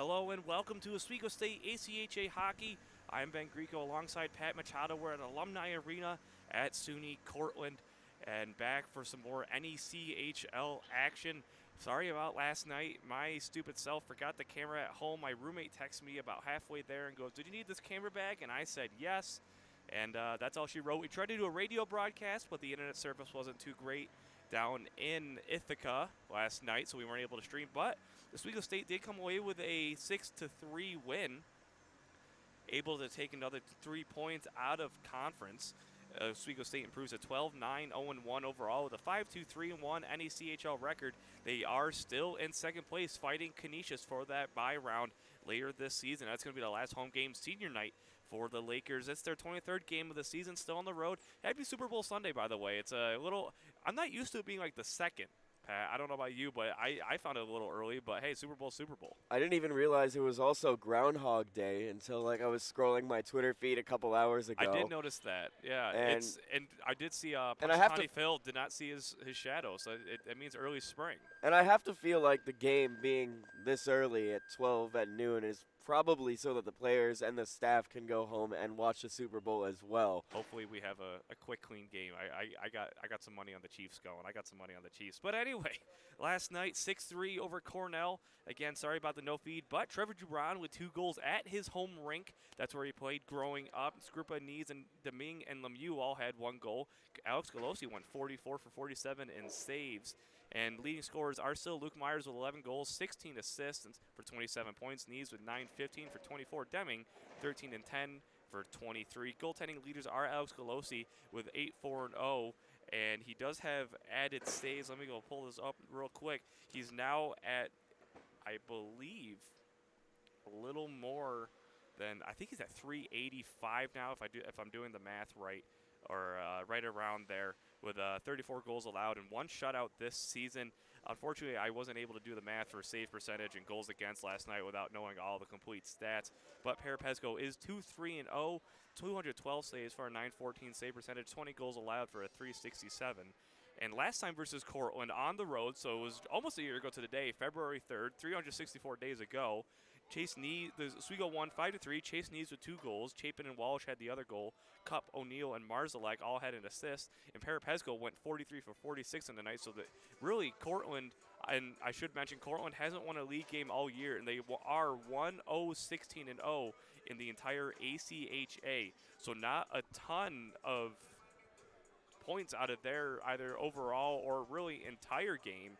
Hello and welcome to Oswego State ACHA Hockey. I'm Ben Greco alongside Pat Machado. We're at Alumni Arena at SUNY Cortland and back for some more NECHL action. Sorry about last night. My stupid self forgot the camera at home. My roommate texted me about halfway there and goes, "Did you need this camera back?" And I said yes. And that's all she wrote. We tried to do a radio broadcast, but the internet service wasn't too great down in Ithaca last night, so we weren't able to stream. But Oswego State did come away with a 6-3 win, able to take another 3 points out of conference. Oswego State improves to 12-9, 0-1 overall with a 5-2-3-1 NECHL record. They are still in second place, fighting Canisius for that bye round later this season. That's going to be the last home game senior night for the Lakers. It's their 23rd game of the season, still on the road. Happy Super Bowl Sunday, by the way. It's a little – I'm not used to it being like the second, Pat. I don't know about you, but I found it a little early. But, hey, Super Bowl, Super Bowl. I didn't even realize it was also Groundhog Day until I was scrolling my Twitter feed a couple hours ago. I did notice that, yeah. And I did see Phil did not see his shadow, so it means early spring. And I have to feel like the game being this early at 12 at noon is probably so that the players and the staff can go home and watch the Super Bowl as well. Hopefully we have a quick, clean game. I got some money on the Chiefs going. I got some money on the Chiefs. But anyway, last night, 6-3 over Cornell. Again, sorry about the no feed, but Trevor Dubron with 2 goals at his home rink. That's where he played growing up. Skrupa, Nees, and Deming and Lemieux all had 1 goal. Alex Galosi went 44 for 47 in saves. And leading scorers are still Luke Myers with 11 goals, 16 assists for 27 points. Nees with 9-15 for 24. Deming, 13-10 for 23. Goaltending leaders are Alex Galosi with 8-4-0. And he does have added saves. Let me go pull this up real quick. He's now at, I believe, a little more than, I think he's at 385 now if I'm doing the math right, or right around there, with 34 goals allowed and 1 shutout this season. Unfortunately, I wasn't able to do the math for save percentage and goals against last night without knowing all the complete stats. But Perepesco is 2-3-0, 212 saves for a 914 save percentage, 20 goals allowed for a 367. And last time versus Cortland on the road, so it was almost a year ago to the day, February 3rd, 364 days ago. Chase Nees, the Oswego won 5-3. Chase Nees with 2 goals. Chapin and Walsh had the other goal. Cup, O'Neill, and Marzalek all had an assist. And Perepesco went 43 for 46 in the night. So that really Cortland, and I should mention, Cortland hasn't won a league game all year, and they are 1-0-16-0 in the entire ACHA. So not a ton of points out of their either overall or really entire game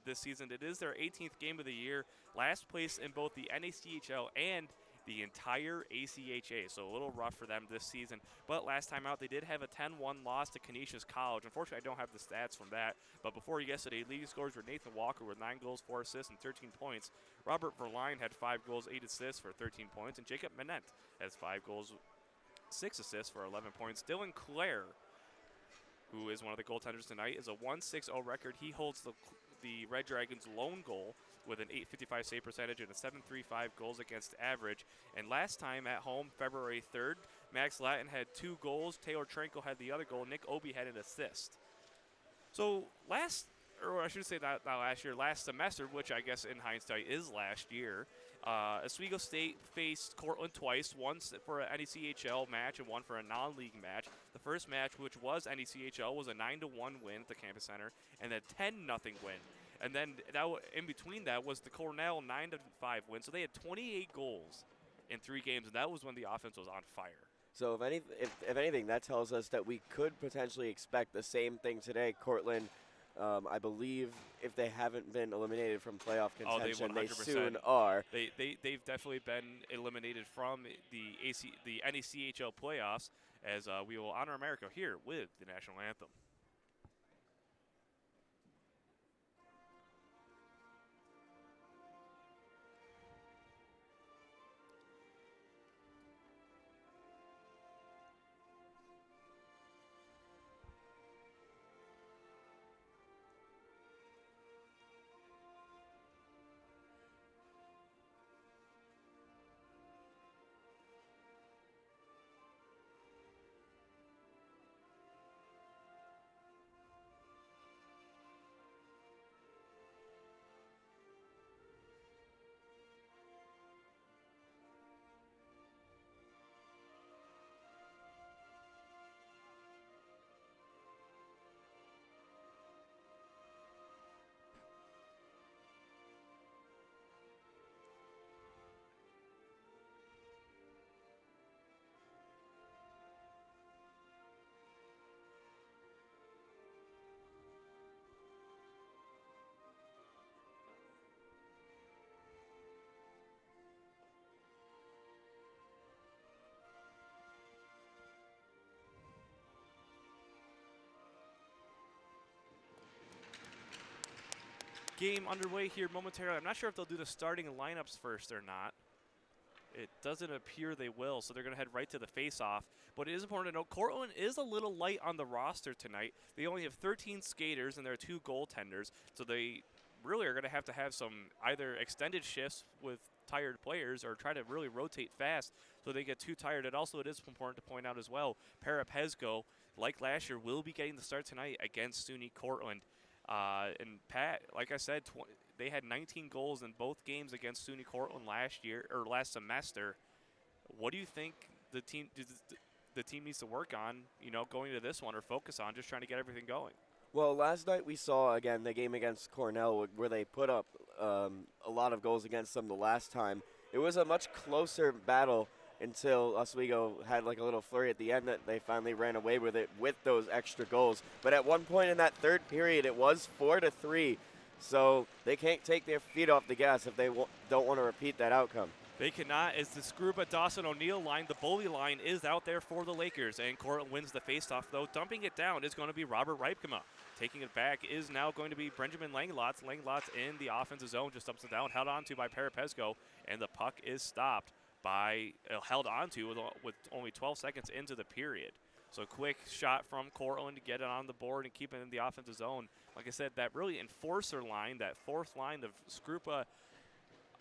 this season. It is their 18th game of the year, last place in both the NECHL and the entire ACHA, so a little rough for them this season. But last time out, they did have a 10-1 loss to Canisius College. Unfortunately, I don't have the stats from that, but before yesterday, leading scorers were Nathan Walker with 9 goals, 4 assists, and 13 points. Robert Verline had 5 goals, 8 assists for 13 points, and Jacob Manette has 5 goals, 6 assists for 11 points. Dylan Clare, who is one of the goaltenders tonight, is a 1-6-0 record. He holds the Red Dragons' lone goal with an .855 save percentage and a .735 goals against average. And last time at home, February 3rd, Max Latin had 2 goals. Taylor Trankel had the other goal. Nick Obi had an assist. So last semester, which I guess in hindsight is last year, Oswego State faced Cortland twice, once for an NECHL match and one for a non-league match. The first match, which was NECHL, was a 9-1 win at the campus center and a 10-0 win. And then in between that was the Cornell 9-5 win. So they had 28 goals in 3 games, and that was when the offense was on fire. So if anything, that tells us that we could potentially expect the same thing today. Cortland, I believe, if they haven't been eliminated from playoff contention, they soon are. They've definitely been eliminated from the NECHL playoffs, as we will honor America here with the national anthem. game underway here momentarily. I'm not sure if they'll do the starting lineups first or not. It doesn't appear they will, so they're going to head right to the face-off. But it is important to note, Cortland is a little light on the roster tonight. They only have 13 skaters, and there are 2 goaltenders, so they really are going to have some either extended shifts with tired players or try to really rotate fast so they get too tired. And also, it is important to point out as well, Parapesco, like last year, will be getting the start tonight against SUNY Cortland. And Pat, like I said, they had 19 goals in both games against SUNY Cortland last semester. What do you think the team needs to work on, going to this one or focus on, just trying to get everything going? Well, last night we saw, again, the game against Cornell where they put up a lot of goals against them the last time. It was a much closer battle until Oswego had like a little flurry at the end that they finally ran away with it with those extra goals. But at one point in that third period, it was 4-3. So they can't take their feet off the gas if they don't want to repeat that outcome. They cannot, as the Scruba Dawson O'Neill line, the bully line, is out there for the Lakers. And Cortland wins the faceoff, though. Dumping it down is going to be Robert Reipkema. Taking it back is now going to be Benjamin Langlotz. Langlotz in the offensive zone, just dumps it down, held on to by Parapesco, and the puck is stopped by, held on to with only 12 seconds into the period. So quick shot from Cortland to get it on the board and keep it in the offensive zone. Like I said, that really enforcer line, that fourth line of Scrupa,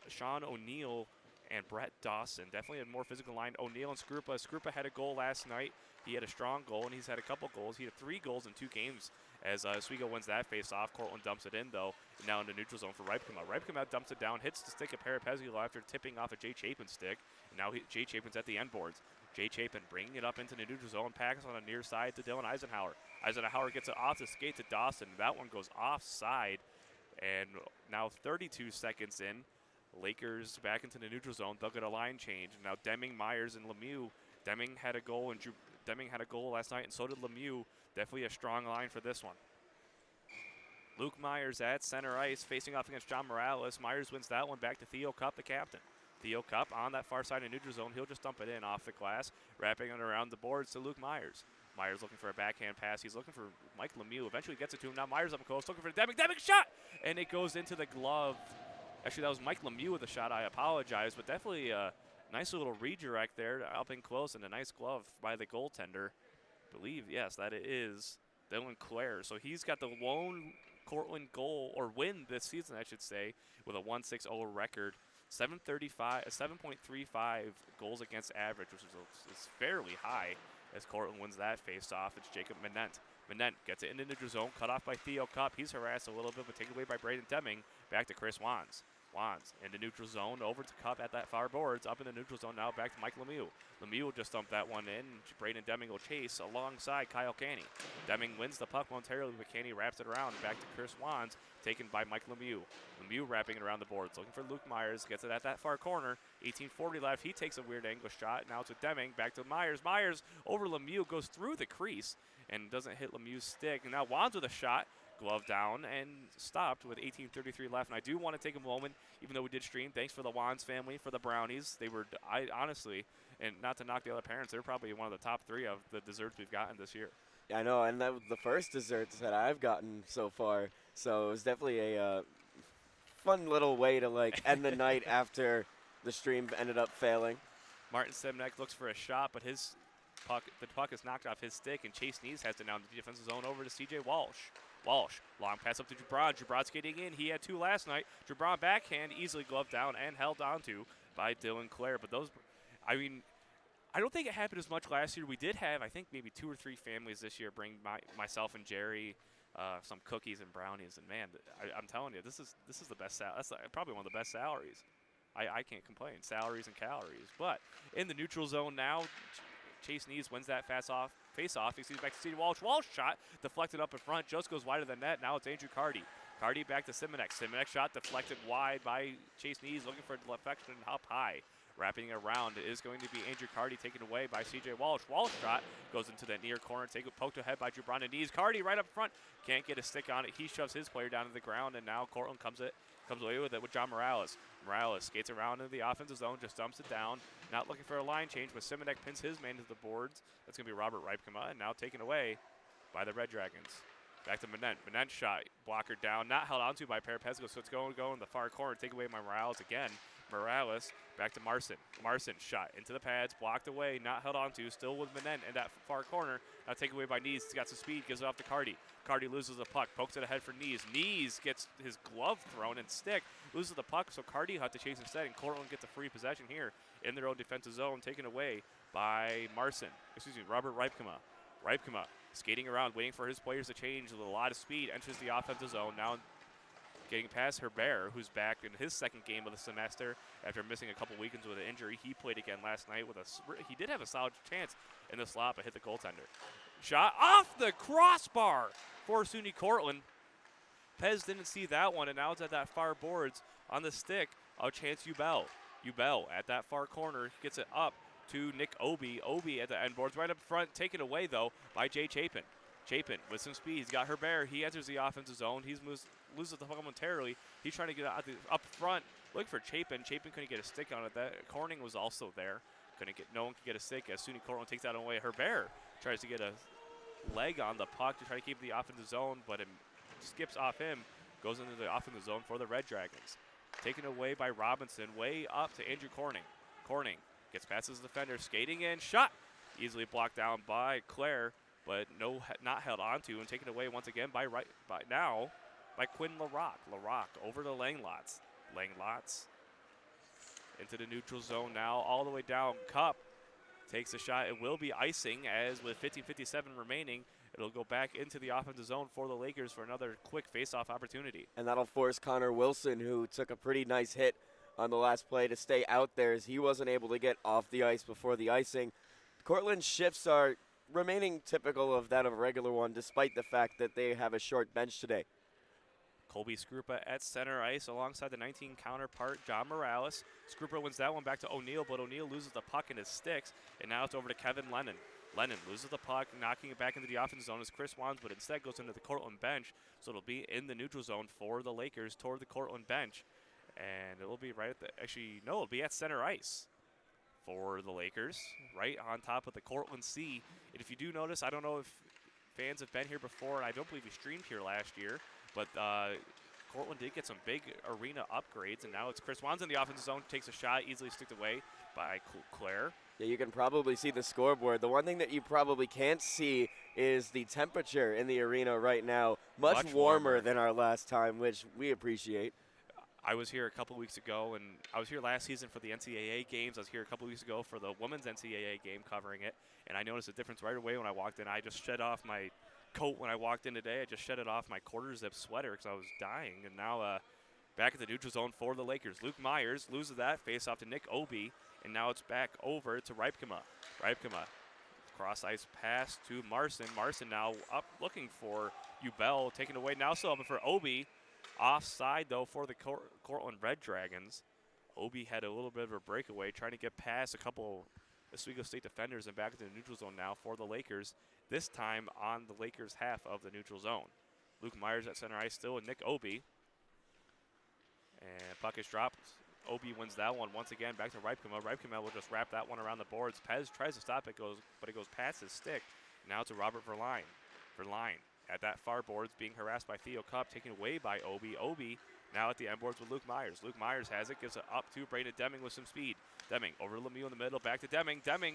Sean O'Neill, and Brett Dawson. Definitely a more physical line. O'Neill and Scrupa. Scrupa had a goal last night. He had a strong goal, and he's had a couple goals. He had 3 goals in 2 games as Oswego wins that face-off. Cortland dumps it in, though, and now into neutral zone for Reipkema. Reipkema dumps it down, hits the stick of Parapesco after tipping off a Jay Chapin's stick. And now Jay Chapin's at the end boards. Jay Chapin bringing it up into the neutral zone, passes on the near side to Dylan Eisenhower. Eisenhower gets it off the skate to Dawson. That one goes offside, and now 32 seconds in, Lakers back into the neutral zone. They'll get a line change. Now Deming, Myers, and Lemieux. Deming had a goal, and Deming had a goal last night, and so did Lemieux. Definitely a strong line for this one. Luke Myers at center ice, facing off against John Morales. Myers wins that one back to Theo Cup, the captain. Theo Cup on that far side of neutral zone. He'll just dump it in off the glass, wrapping it around the boards to Luke Myers. Myers looking for a backhand pass. He's looking for Mike Lemieux. Eventually gets it to him. Now Myers up close, looking for Deming. Deming shot! And it goes into the glove. Actually, that was Mike Lemieux with the shot. I apologize, but definitely a nice little redirect there, up in close, and a nice glove by the goaltender. I believe, yes, that it is Dylan Clare. So he's got the lone Cortland goal, or win this season, I should say, with a 1-6-0 record. 7.35 goals against average, which is fairly high as Cortland wins that face-off. It's Jacob Manent. Manent gets it into the neutral zone, cut off by Theo Cup. He's harassed a little bit, but taken away by Braden Deming. Back to Chris Wands. Wands in the neutral zone, over to Cup at that far boards, up in the neutral zone now, back to Mike Lemieux. Lemieux will just dump that one in. Braden Deming will chase alongside Kyle Canny. Deming wins the puck momentarily, but Canny wraps it around. Back to Chris Wands, taken by Mike Lemieux. Lemieux wrapping it around the boards, looking for Luke Myers, gets it at that far corner. 18:40 left. He takes a weird angle shot. Now it's with Deming, back to Myers. Myers over Lemieux, goes through the crease and doesn't hit Lemieux's stick. And now Wands with a shot. Glove down and stopped with 18:33 left. And I do want to take a moment, even though we did stream, thanks for the Wands family for the brownies. They were, honestly, and not to knock the other parents, they're probably one of the top 3 of the desserts we've gotten this year. Yeah, I know, and that was the first desserts that I've gotten so far. So it was definitely a fun little way to like end the night after the stream ended up failing. Martin Semnek looks for a shot, but the puck is knocked off his stick, and Chase Neese has to down the defensive zone over to C.J. Walsh. Walsh, long pass up to Jabron. Jabron skating in. He had 2 last night. Jabron backhand, easily gloved down and held onto by Dylan Clare. But those, I mean, I don't think it happened as much last year. We did have, I think, maybe 2 or 3 families this year bring myself and Jerry some cookies and brownies. And, man, I'm telling you, this is the best salary. That's probably one of the best salaries. I can't complain. Salaries and calories. But in the neutral zone now, Chase Neese wins that face-off. Back to C.J. Walsh. Walsh shot deflected up in front. Just goes wide of the net. Now it's Andrew Cardy. Cardy back to Simonek. Simonek shot deflected wide by Chase Neese, looking for a deflection up high. Wrapping it around is going to be Andrew Cardy, taken away by C.J. Walsh. Walsh shot goes into the near corner. Poked ahead by Jabron and Neese. Cardy right up front. Can't get a stick on it. He shoves his player down to the ground, and now Cortland comes away with it with John Morales. Morales skates around into the offensive zone, just dumps it down. Not looking for a line change, but Simonek pins his man to the boards. That's going to be Robert Reipkema, and now taken away by the Red Dragons. Back to Manent. Manent shot. Blocker down. Not held onto by Parapesco, so it's going in the far corner. Take away by Morales again. Morales back to Marson. Marson shot into the pads. Blocked away. Not held onto. Still with Manent in that far corner. Now taken away by Knees. He's got some speed. Gives it off to Cardi. Cardi loses the puck. Pokes it ahead for Knees. Knees gets his glove thrown and stick. Loses the puck, so Cardi had to chase instead. And Cortland gets a free possession here in their own defensive zone. Taken away by Marson. Excuse me, Robert Ripkema. Ripkema skating around, waiting for his players to change with a lot of speed. Enters the offensive zone. Now getting past Herbert, who's back in his second game of the semester after missing a couple weekends with an injury. He played again last night with he did have a solid chance in the slot, but hit the goaltender. Shot off the crossbar for SUNY Cortland. Pez didn't see that one, and now it's at that far boards on the stick of Chance Ubel. Ubel at that far corner gets it up to Nick Obi. Obi at the end boards right up front, taken away though by Jay Chapin. Chapin with some speed. He's got Herbert. He enters the offensive zone. He loses the puck momentarily. He's trying to get out up front, looking for Chapin. Chapin couldn't get a stick on it. That Corning was also there. No one could get a stick as SUNY Cortland takes that away. Herbert tries to get a leg on the puck to try to keep the offensive zone, but it skips off him, goes into the offensive zone for the Red Dragons. Taken away by Robinson, way up to Andrew Corning. Corning gets past his defender, skating in, shot. Easily blocked down by Claire, but not held onto, and taken away once again by Quinn LaRock. LaRock over to Langlots. Langlots into the neutral zone now, all the way down. Cup takes a shot. It will be icing as with 15:57 remaining. It'll go back into the offensive zone for the Lakers for another quick face-off opportunity. And that'll force Connor Wilson, who took a pretty nice hit on the last play, to stay out there as he wasn't able to get off the ice before the icing. Cortland's shifts are remaining typical of that of a regular one, despite the fact that they have a short bench today. Colby Skrupa at center ice alongside the 19 counterpart, John Morales. Skrupa wins that one back to O'Neal, but O'Neal loses the puck in his sticks, and now it's over to Kevin Lennon. Lennon loses the puck, knocking it back into the offensive zone as Chris Wands, but instead goes into the Cortland bench, so it'll be in the neutral zone for the Lakers toward the Cortland bench. And it'll be right at it'll be at center ice for the Lakers, right on top of the Cortland C. And if you do notice, I don't know if fans have been here before, and I don't believe we streamed here last year, but Cortland did get some big arena upgrades, and now it's Chris Wands in the offensive zone, takes a shot, easily sticked away by Claire. Yeah, you can probably see the scoreboard. The one thing that you probably can't see is the temperature in the arena right now. Much warmer than our last time, which we appreciate. I was here a couple weeks ago, and I was here last season for the NCAA games. I was here a couple weeks ago for the women's NCAA game covering it, and I noticed a difference right away when I walked in. I just shed off my coat when I walked in today. I just shed it off my quarter-zip sweater because I was dying, and now back at the neutral zone for the Lakers. Luke Myers loses that face-off to Nick Obi, and now it's back over to Ripkema. Ripkema, cross-ice pass to Marson. Marson now up looking for Ubel, taken away. Now still up for Obi. Offside, though, for the Cortland Red Dragons. Obi had a little bit of a breakaway, trying to get past a couple Oswego State defenders and back into the neutral zone now for the Lakers, this time on the Lakers' half of the neutral zone. Luke Myers at center ice still with Nick Obi. And puck is dropped. Obi wins that one once again, back to Ripkema. Ripkema will just wrap that one around the boards. Pez tries to stop it, but it goes past his stick. Now to Robert Verline. Verline at that far boards, being harassed by Theo Cup, taken away by Obi. Obi now at the end boards with Luke Myers. Luke Myers has it, gives it up to Brayden Deming with some speed. Deming over to Lemieux in the middle, back to Deming. Deming,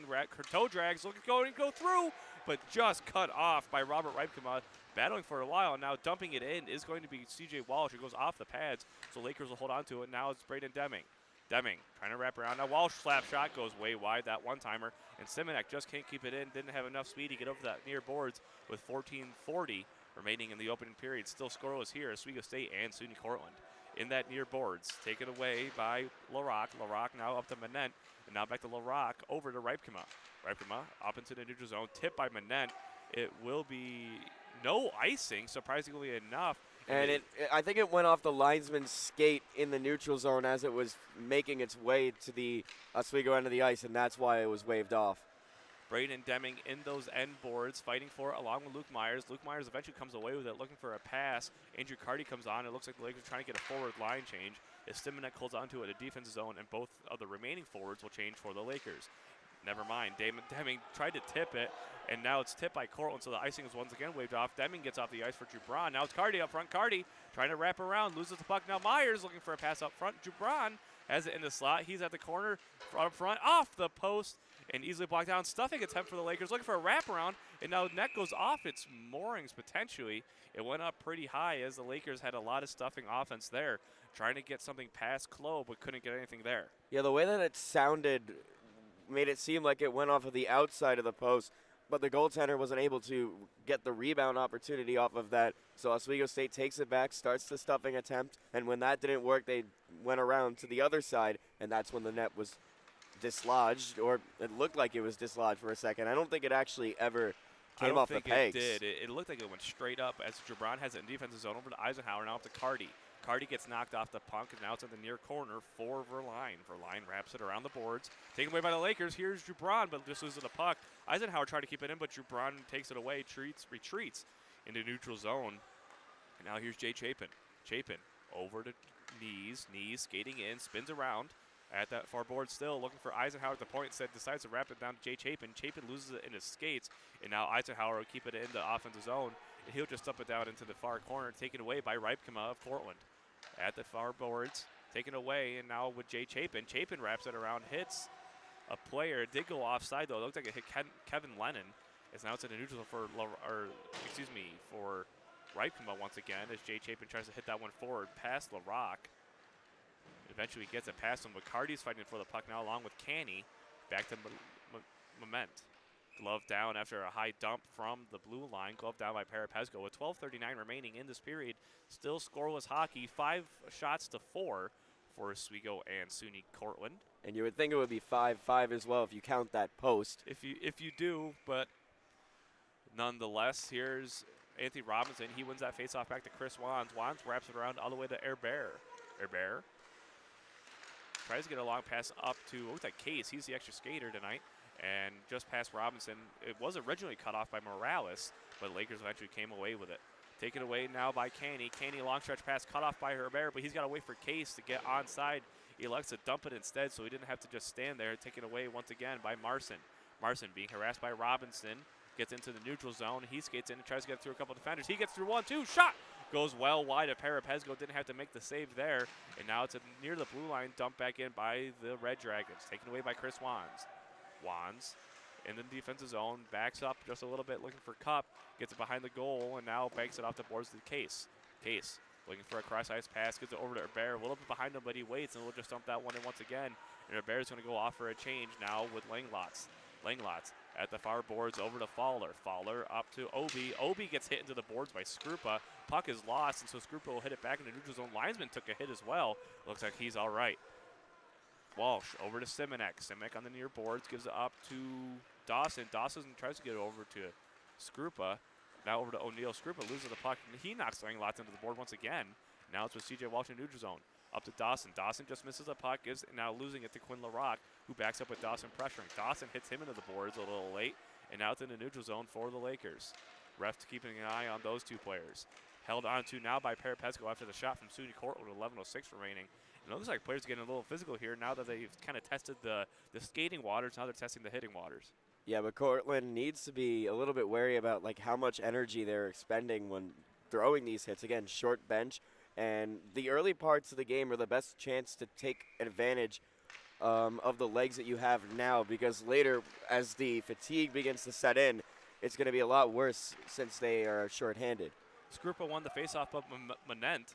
toe drags, looking to go through, but just cut off by Robert Ripkema. Battling for a while, now dumping it in is going to be C.J. Walsh, who goes off the pads, so Lakers will hold on to it. Now it's Brayden Deming. Deming trying to wrap around. Now Walsh slap shot goes way wide, that one-timer, and Simonek just can't keep it in. Didn't have enough speed to get over that near boards with 14:40 remaining in the opening period. Still scoreless here, Oswego State and SUNY Cortland. In that near boards, taken away by LaRock. LaRock now up to Manent, and now back to LaRock over to Ripkema. Ripkema up into the neutral zone, tipped by Manent. It will be no icing, surprisingly enough. And I think it went off the linesman's skate in the neutral zone as it was making its way to the Oswego end of the ice, and that's why it was waved off. Brayden Deming in those end boards, fighting for it along with Luke Myers. Luke Myers eventually comes away with it, looking for a pass. Andrew Carty comes on. It looks like the Lakers are trying to get a forward line change. As Simonek holds onto it, a defensive zone, and both of the remaining forwards will change for the Lakers. Never mind. Deming tried to tip it, and now it's tipped by Cortland, so the icing is once again waved off. Deming gets off the ice for Jubran. Now it's Cardi up front. Cardi trying to wrap around, loses the puck. Now Myers looking for a pass up front. Jubran has it in the slot. He's at the corner, up front, off the post, and easily blocked down. Stuffing attempt for the Lakers, looking for a wraparound, and now net goes off its moorings potentially. It went up pretty high as the Lakers had a lot of stuffing offense there, trying to get something past Klo, but couldn't get anything there. Yeah, the way that it sounded made it seem like it went off of the outside of the post, but the goaltender wasn't able to get the rebound opportunity off of that. So Oswego State takes it back, starts the stuffing attempt, and when that didn't work, they went around to the other side, and that's when the net was dislodged, or it looked like it was dislodged for a second. I don't think it actually ever came off the pegs. I don't think it did. It looked like it went straight up as Jubran has it in defensive zone over to Eisenhower, now up to Cardi. Cardi gets knocked off the puck, and now it's in the near corner for Verline. Verline wraps it around the boards. Taken away by the Lakers. Here's Jubran, but just loses the puck. Eisenhower tried to keep it in, but Jubran takes it away, retreats into neutral zone. And now here's Jay Chapin. Chapin over to Knees. Knees skating in, spins around at that far board still, looking for Eisenhower at the point, decides to wrap it down to Jay Chapin. Chapin loses it in his skates, and now Eisenhower will keep it in the offensive zone, and he'll just dump it down into the far corner, taken away by Ripkema of Cortland. At the far boards, taken away, and now with Jay Chapin. Chapin wraps it around, hits a player. It did go offside, though. It looked like it hit Kevin Lennon. As now it's in a neutral for Ripkema once again, as Jay Chapin tries to hit that one forward past LaRock. Eventually gets it past him, but Cardi's fighting for the puck now along with Canny. Back to Moment. Glove down after a high dump from the blue line. Glove down by Parapesco with 12:39 remaining in this period. Still scoreless hockey. 5 shots to 4 for Oswego and SUNY Cortland. And you would think it would be 5-5 as well if you count that post. If you do, but nonetheless, here's Anthony Robinson. He wins that faceoff back to Chris Wands. Wands wraps it around all the way to Herbert. Herbert tries to get a long pass up to, looks like Case. He's the extra skater tonight. And just past Robinson. It was originally cut off by Morales, but Lakers eventually came away with it. Taken away now by Canny. Canny, long stretch pass cut off by Herbert, but he's got to wait for Case to get onside. He elects to dump it instead, so he didn't have to just stand there. Taken away once again by Marson. Marson being harassed by Robinson. Gets into the neutral zone. He skates in and tries to get through a couple defenders. He gets through 1-2. Shot! Goes well wide of Parapesco. Didn't have to make the save there. And now it's near the blue line. Dumped back in by the Red Dragons. Taken away by Chris Wands. Wands in the defensive zone, backs up just a little bit, looking for Cup, gets it behind the goal, and now banks it off the boards to Case. Case looking for a cross-ice pass, gets it over to Herbert, a little bit behind him, but he waits, and we'll just dump that one in once again. And Herbert's going to go off for a change now with Langlots. Langlots at the far boards over to Fowler. Fowler up to Obi. Obi gets hit into the boards by Skrupa. Puck is lost, and so Skrupa will hit it back into neutral zone. Linesman took a hit as well. Looks like he's all right. Walsh over to Simonek. Simonek on the near boards, gives it up to Dawson. Dawson tries to get it over to Skrupa. Now over to O'Neal. Skrupa loses the puck, and he knocks Langlots into the board once again. Now it's with CJ Walsh in neutral zone. Up to Dawson. Dawson just misses the puck, now losing it to Quinn LaRock, who backs up with Dawson pressuring. Dawson hits him into the boards a little late, and now it's in the neutral zone for the Lakers. Refs keeping an eye on those two players. Held on to now by Parapesco after the shot from SUNY Cortland with 11:06 remaining. And it looks like players are getting a little physical here now that they've kind of tested the skating waters. Now they're testing the hitting waters. Yeah, but Cortland needs to be a little bit wary about like how much energy they're expending when throwing these hits. Again, short bench, and the early parts of the game are the best chance to take advantage of the legs that you have now, because later, as the fatigue begins to set in, it's going to be a lot worse since they are shorthanded. Skrupa won the faceoff, but Manent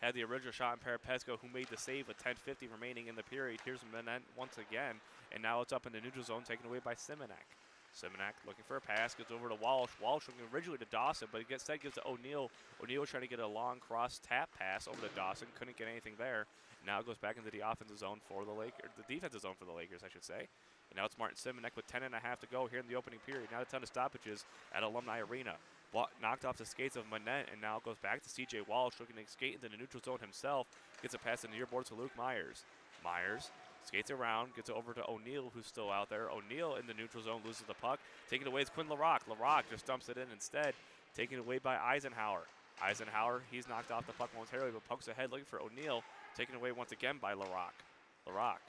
had the original shot in Parapesco, who made the save with 10:50 remaining in the period. Here's Manent once again, and now it's up in the neutral zone, taken away by Simonek. Simonek looking for a pass, gets over to Walsh. Walsh looking originally to Dawson, but instead gives to O'Neal. O'Neal trying to get a long cross tap pass over to Dawson, couldn't get anything there. Now it goes back into the offensive zone for the Lakers, the defensive zone for the Lakers, I should say. And now it's Martin Simonek with 10.5 to go here in the opening period. Not a ton of stoppages at Alumni Arena. Knocked off the skates of Manette, and now it goes back to CJ Walsh, looking to skate into the neutral zone himself. Gets a pass in the near board to Luke Myers. Myers skates around, gets it over to O'Neal, who's still out there. O'Neal in the neutral zone loses the puck. Taken away is Quinn LaRock. LaRock just dumps it in instead. Taken away by Eisenhower. Eisenhower, he's knocked off the puck momentarily, but pokes ahead looking for O'Neal. Taken away once again by LaRock. LaRock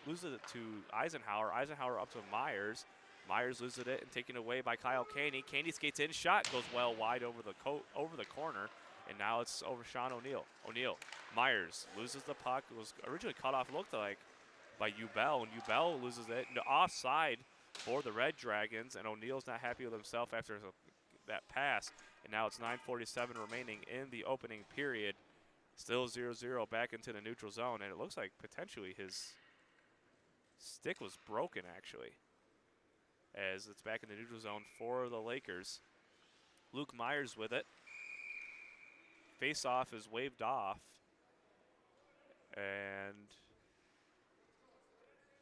loses it to Eisenhower. Eisenhower up to Myers. Myers loses it and taken away by Kyle Caney. Caney skates in, shot goes well wide over the corner, and now it's over Sean O'Neill. Myers loses the puck. It was originally cut off, looked like, by Ubell, and Ubell loses it. No, offside for the Red Dragons, and O'Neill's not happy with himself after that pass, and now it's 9:47 remaining in the opening period. Still 0-0 back into the neutral zone, and it looks like potentially his stick was broken, actually, as it's back in the neutral zone for the Lakers. Luke Myers with it. Face-off is waved off, and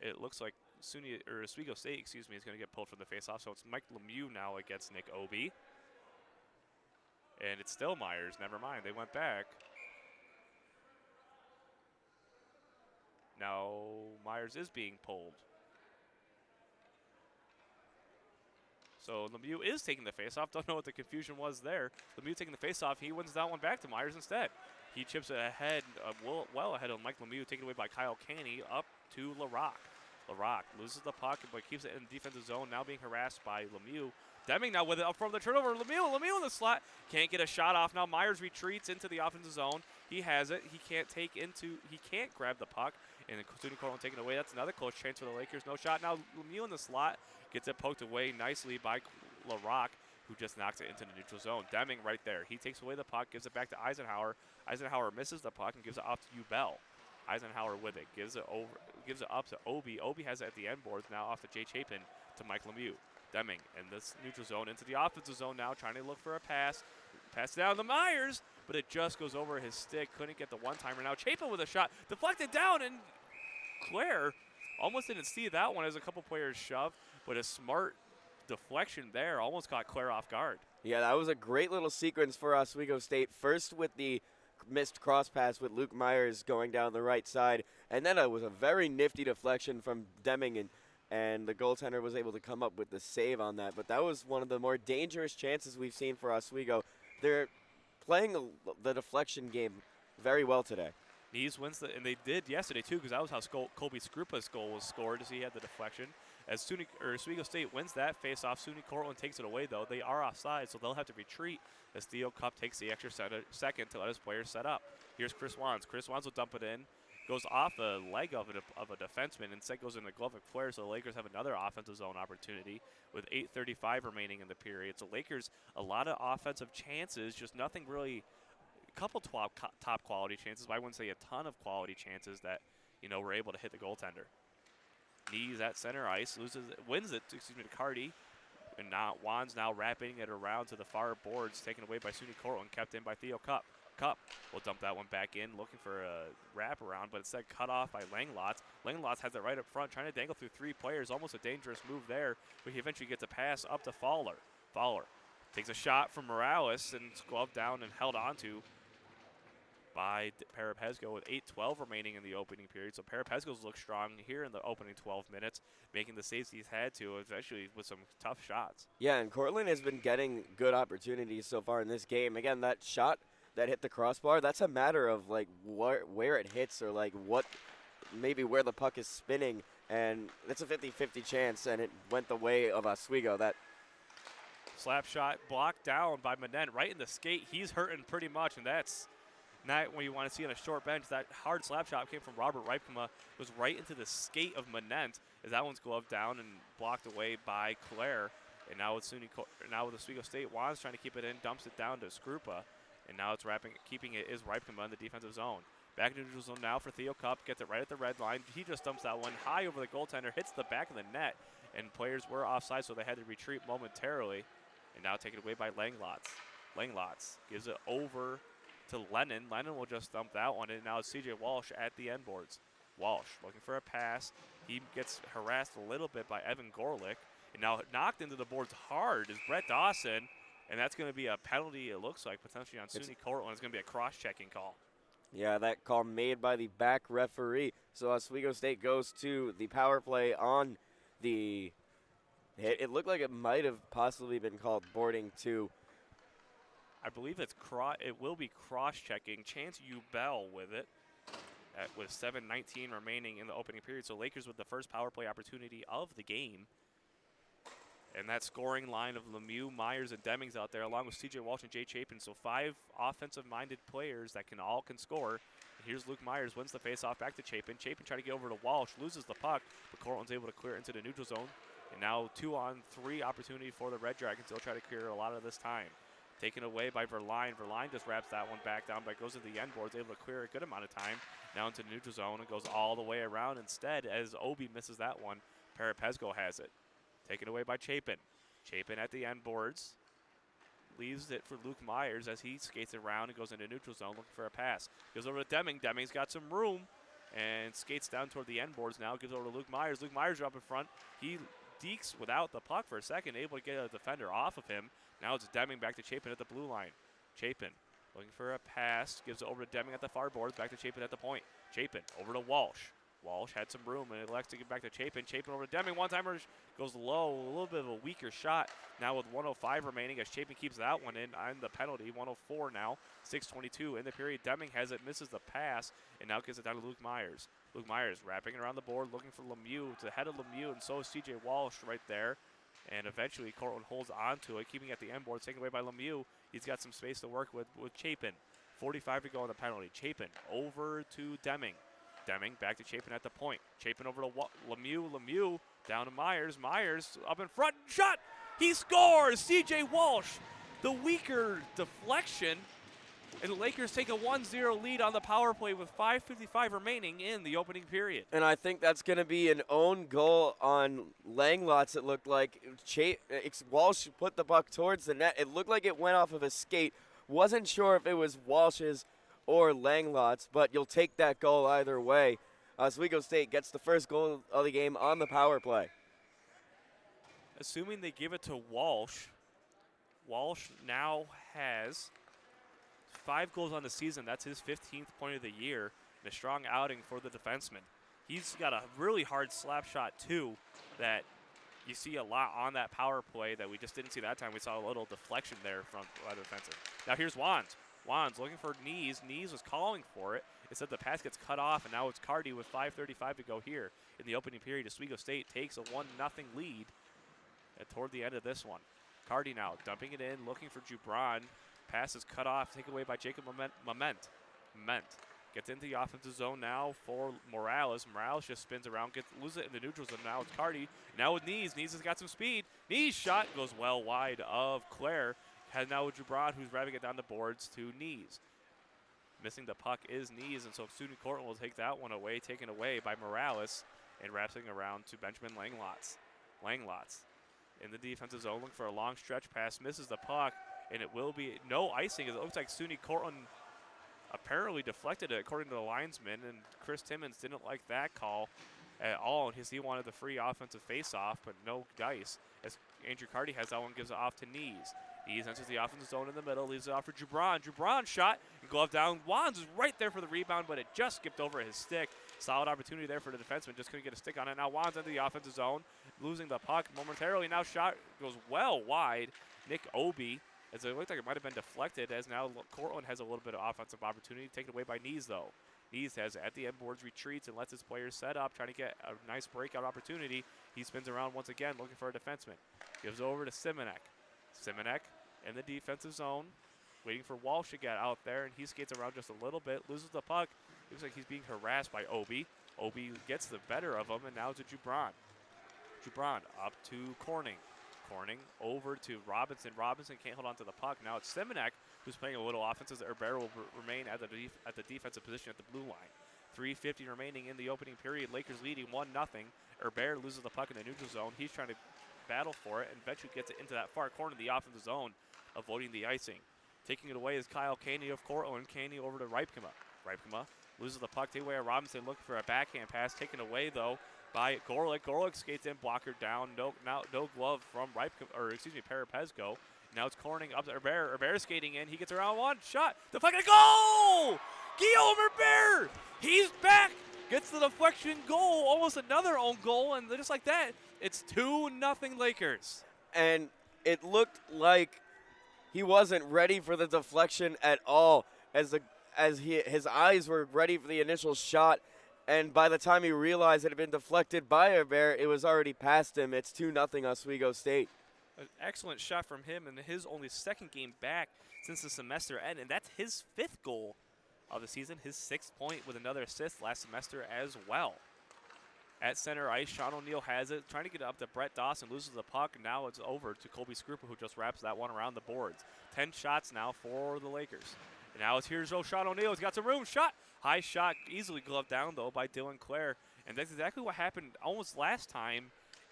it looks like Oswego State, is going to get pulled for the face-off, so it's Mike Lemieux now against Nick Obie. And it's still Myers, never mind, they went back. Now Myers is being pulled. So Lemieux is taking the face-off. Don't know what the confusion was there. Lemieux taking the face-off. He wins that one back to Myers instead. He chips it ahead, well ahead of Mike Lemieux, taken away by Kyle Caney, up to LaRock. LaRock loses the puck, but keeps it in the defensive zone, now being harassed by Lemieux. Deming now with it up from the turnover. Lemieux in the slot. Can't get a shot off. Now Myers retreats into the offensive zone. He has it. He can't grab the puck. And SUNY Cortland taken away. That's another close chance for the Lakers. No shot. Now Lemieux in the slot. Gets it poked away nicely by LaRock, who just knocks it into the neutral zone. Deming right there. He takes away the puck, gives it back to Eisenhower. Eisenhower misses the puck and gives it off to Ubell. Eisenhower with it. Gives it up to Obie. Obie has it at the end boards. Now off to Jay Chapin to Mike Lemieux. Deming in this neutral zone into the offensive zone now, trying to look for a pass. Pass down to Myers, but it just goes over his stick. Couldn't get the one-timer. Now Chapin with a shot. Deflected down, and Claire almost didn't see that one as a couple players shoved, but a smart deflection there almost caught Claire off guard. Yeah, that was a great little sequence for Oswego State. First with the missed cross pass with Luke Myers going down the right side, and then it was a very nifty deflection from Deming, and the goaltender was able to come up with the save on that. But that was one of the more dangerous chances we've seen for Oswego. They're playing the deflection game very well today. Nees wins and they did yesterday too, because that was how Colby Skrupa's goal was scored, as he had the deflection. As Oswego State wins that face-off, SUNY Cortland takes it away, though. They are offside, so they'll have to retreat as Theo Cup takes the extra second to let his players set up. Here's Chris Wands. Chris Wands will dump it in. Goes off the leg of a defenseman. Instead goes in the glove of Claire, so the Lakers have another offensive zone opportunity with 8:35 remaining in the period. So Lakers, a lot of offensive chances, just nothing really, a couple top quality chances, but I wouldn't say a ton of quality chances that, were able to hit the goaltender. Knees at center ice, wins it to Cardi. And now Wands now wrapping it around to the far boards, taken away by SUNY Cortland, kept in by Theo Cup. Cup will dump that one back in, looking for a wraparound, but instead cut off by Langlots. Langlots has it right up front, trying to dangle through three players. Almost a dangerous move there, but he eventually gets a pass up to Fowler. Fowler takes a shot from Morales and it's gloved down and held onto by Parapesco with 8:12 remaining in the opening period. So Parapesco's looked strong here in the opening 12 minutes, making the saves he's had to, eventually with some tough shots. Yeah, and Cortland has been getting good opportunities so far in this game. Again, that shot that hit the crossbar, that's a matter of where it hits, or maybe where the puck is spinning, and it's a 50-50 chance, and it went the way of Oswego. That slap shot blocked down by Manent right in the skate. He's hurting pretty much, and that's not what you want to see on a short bench. That hard slap shot came from Robert Reipkema, was right into the skate of Manent, as that one's gloved down and blocked away by Claire. And now with Oswego State, Wands trying to keep it in, dumps it down to Skrupa. And now it's keeping it is Reipkema in the defensive zone. Back in the neutral zone now for Theo Cup, gets it right at the red line. He just dumps that one high over the goaltender, hits the back of the net, and players were offside, so they had to retreat momentarily. And now taken away by Langlots. Langlots gives it over to Lennon. Lennon will just dump that one, and now it's CJ Walsh at the end boards. Walsh looking for a pass. He gets harassed a little bit by Evan Gorlick, and now knocked into the boards hard is Brett Dawson. And that's going to be a penalty, it looks like, potentially on SUNY Cortland. It's going to be a cross-checking call. Yeah, that call made by the back referee. So Oswego State goes to the power play on the hit. It looked like it might have possibly been called boarding too. I believe it will be cross-checking. Chance Ubell with it. with 7:19 remaining in the opening period. So Lakers with the first power play opportunity of the game. And that scoring line of Lemieux, Myers, and Demings out there, along with C.J. Walsh and Jay Chapin. So 5 offensive-minded players that can score. And here's Luke Myers, wins the faceoff back to Chapin. Chapin trying to get over to Walsh, loses the puck, but Cortland's able to clear it into the neutral zone. And now 2-on-3 opportunity for the Red Dragons. They'll try to clear a lot of this time. Taken away by Verline. Verline just wraps that one back down, but goes to the end boards, able to clear a good amount of time. Now into the neutral zone and goes all the way around instead as Obi misses that one. Parapesco has it. Taken away by Chapin. Chapin at the end boards. Leaves it for Luke Myers as he skates around and goes into neutral zone looking for a pass. Goes over to Deming. Deming's got some room and skates down toward the end boards now. Gives over to Luke Myers. Luke Myers up in front. He dekes without the puck for a second, able to get a defender off of him. Now it's Deming back to Chapin at the blue line. Chapin looking for a pass. Gives it over to Deming at the far boards. Back to Chapin at the point. Chapin over to Walsh. Walsh had some room and elects to get back to Chapin. Chapin over to Deming. One-timer goes low. A little bit of a weaker shot now with 1:05 remaining as Chapin keeps that one in on the penalty. 1:04 now. 6:22 in the period. Deming has it, misses the pass, and now gives it down to Luke Myers. Luke Myers wrapping around the board, looking for Lemieux. To the head of Lemieux, and so is C.J. Walsh right there. And eventually Cortland holds on to it, keeping it at the end board, taken away by Lemieux. He's got some space to work with Chapin. 45 to go on the penalty. Chapin over to Deming. Deming back to Chapin at the point. Chapin over to Lemieux. Lemieux down to Myers. Myers up in front. Shot! He scores! C.J. Walsh. The weaker deflection. And the Lakers take a 1-0 lead on the power play with 5:55 remaining in the opening period. And I think that's going to be an own goal on Langlots, it looked like. Walsh put the puck towards the net. It looked like it went off of a skate. Wasn't sure if it was Walsh's or Langlots, but you'll take that goal either way. Oswego State gets the first goal of the game on the power play. Assuming they give it to Walsh, Walsh now has 5 goals on the season. That's his 15th point of the year, and a strong outing for the defenseman. He's got a really hard slap shot, too, that you see a lot on that power play that we just didn't see that time. We saw a little deflection there from the defensive. Now here's Wands. Wands looking for Knees. Knees was calling for it. It said the pass gets cut off, and now it's Cardi with 5:35 to go here in the opening period. Oswego State takes a 1-0 lead toward the end of this one. Cardi now dumping it in, looking for Jubran. Pass is cut off, taken away by Jacob Ment. Gets into the offensive zone now for Morales. Morales just spins around, loses it in the neutral zone. Now it's Cardi. Now with Knees. Knees has got some speed. Knees shot goes well wide of Claire. Has now with Jubran, who's driving it down the boards to Knees. Missing the puck is Knees, and so SUNY Cortland will take that one away, taken away by Morales, and wrapping around to Benjamin Langlots. Langlots in the defensive zone, looking for a long stretch pass, misses the puck, and it will be no icing. It looks like SUNY Cortland apparently deflected it, according to the linesman, and Chris Timmons didn't like that call at all, and he wanted the free offensive face-off, but no dice, as Andrew Cardi has that one, gives it off to Knees. Knees enters the offensive zone in the middle, leaves it off for Jubran. Jubran shot, and glove down. Wands is right there for the rebound, but it just skipped over his stick. Solid opportunity there for the defenseman, just couldn't get a stick on it. Now Wands into the offensive zone, losing the puck momentarily. Now shot goes well wide. Nick Obi, as it looked like it might have been deflected, as now Cortland has a little bit of offensive opportunity, taken away by Knees, though. Knees has at the end boards, retreats, and lets his players set up, trying to get a nice breakout opportunity. He spins around once again, looking for a defenseman. Gives over to Simonek. Simonek in the defensive zone, waiting for Walsh to get out there, and he skates around just a little bit, loses the puck. Looks like he's being harassed by Obi. Obi gets the better of him, and now to Jubran. Jubran up to Corning. Corning over to Robinson. Robinson can't hold on to the puck. Now it's Simonek who's playing a little offense, as Herbert will remain at the defensive position at the blue line. 3:50 remaining in the opening period. Lakers leading 1-0. Herbert loses the puck in the neutral zone. He's trying to battle for it and eventually gets it into that far corner of the offensive zone, avoiding the icing. Taking it away is Kyle Caney of Cortland. Caney over to Ripkema. Ripkema loses the puck. Take away Robinson, looking for a backhand pass. Taken away, though, by Gorlick. Gorlick skates in, blocker down. No glove from Parapesco. Now it's Corning up to Herbert. Herbert skating in. He gets around one shot. Deflected goal! Guillaume Herbert! He's back! Gets the deflection goal. Almost another own goal. And just like that, it's 2-0 Lakers. And it looked like he wasn't ready for the deflection at all. as his eyes were ready for the initial shot, and by the time he realized it had been deflected by a bear, it was already past him. It's 2-0 Oswego State. An excellent shot from him in his only second game back since the semester ended, and that's his 5th goal of the season, his 6th point with another assist last semester as well. At center ice, Sean O'Neill has it, trying to get it up to Brett Dawson, loses the puck, and now it's over to Colby Scrupa, who just wraps that one around the boards. 10 shots now for the Lakers. And now here's Sean O'Neill, he's got some room, shot! High shot, easily gloved down, though, by Dylan Clare. And that's exactly what happened almost last time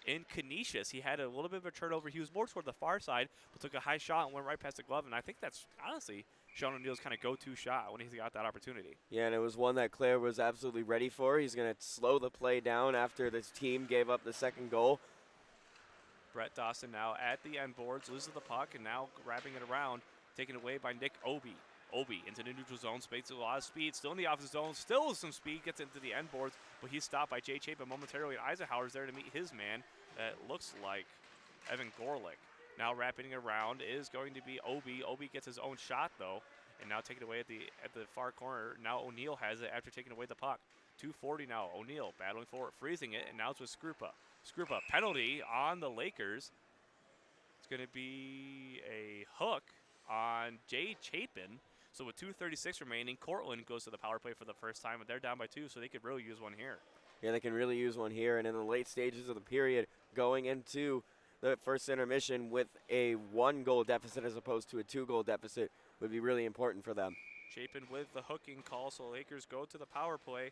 in Canisius. He had a little bit of a turnover. He was more toward the far side, but took a high shot and went right past the glove. And I think that's, honestly, Sean O'Neill's kind of go-to shot when he's got that opportunity. Yeah, and it was one that Claire was absolutely ready for. He's going to slow the play down after this team gave up the second goal. Brett Dawson now at the end boards, loses the puck, and now wrapping it around, taken away by Nick Obi. Obi into the neutral zone, space with a lot of speed, still in the offensive zone, still with some speed, gets into the end boards, but he's stopped by Jay Chapin momentarily, and Eisenhower's there to meet his man. It looks like Evan Gorlick. Now wrapping around is going to be Obi. Obi gets his own shot, though, and now taken away at the far corner. Now O'Neill has it after taking away the puck. 2:40 now. O'Neill battling for it, freezing it, and now it's with Scrupa. Scrupa, penalty on the Lakers. It's going to be a hook on Jay Chapin. So with 2:36 remaining, Cortland goes to the power play for the first time, and they're down by 2, so they could really use one here. Yeah, they can really use one here, and in the late stages of the period, going into the first intermission with a 1-goal deficit as opposed to a 2-goal deficit would be really important for them. Chapin with the hooking call, so Lakers go to the power play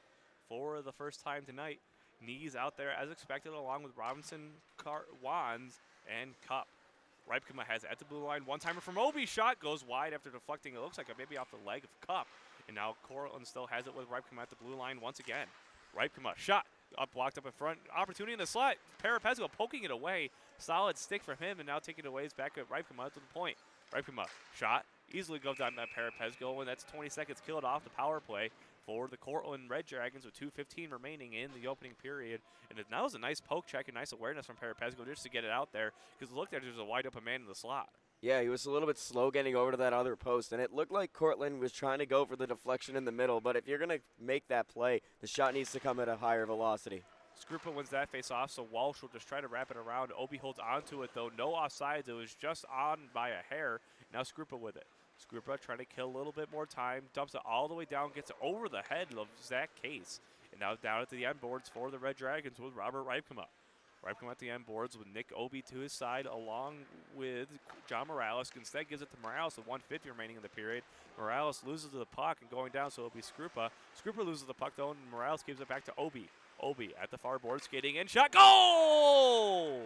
for the first time tonight. Knees out there as expected, along with Robinson, Wands, and Cup. Reipkema has it at the blue line. One-timer from Obi. Shot goes wide after deflecting. It looks like maybe off the leg of Cup. And now Cortland still has it with Reipkema at the blue line once again. Reipkema, shot. Blocked up in front. Opportunity in the slot. Parapezgo poking it away. Solid stick from him. And now taking it away is back at Reipkema to the point. Reipkema, shot. Easily goes down that Parapezgo. And that's 20 seconds killed off the power play for the Cortland Red Dragons with 2:15 remaining in the opening period. And that was a nice poke check and nice awareness from Parapezgo just to get it out there, because it looked like there was a wide open man in the slot. Yeah, he was a little bit slow getting over to that other post, and it looked like Cortland was trying to go for the deflection in the middle, but if you're going to make that play, the shot needs to come at a higher velocity. Scrupa wins that face off, so Walsh will just try to wrap it around. Obi holds onto it, though. No offsides. It was just on by a hair. Now Scrupa with it. Scrupa trying to kill a little bit more time, dumps it all the way down, gets it over the head of Zach Case. And now down at the end boards for the Red Dragons with Robert Reipkema. Reipkema at the end boards with Nick Obi to his side, along with John Morales. Instead gives it to Morales with 1:50 remaining in the period. Morales loses the puck and going down, so it'll be Scrupa. Scrupa loses the puck, though, and Morales gives it back to Obi. Obi at the far board, skating in, shot, goal!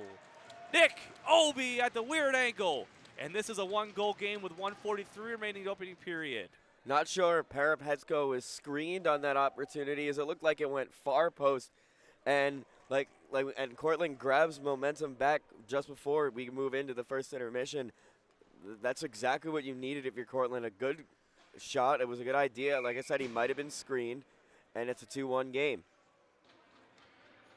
Nick Obi at the weird angle. And this is a 1-goal game with 1:43 remaining in the opening period. Not sure if Parapezgo was screened on that opportunity, as it looked like it went far post, and and Cortland grabs momentum back just before we move into the first intermission. That's exactly what you needed if you're Cortland. A good shot. It was a good idea. Like I said, he might have been screened, and it's a 2-1 game.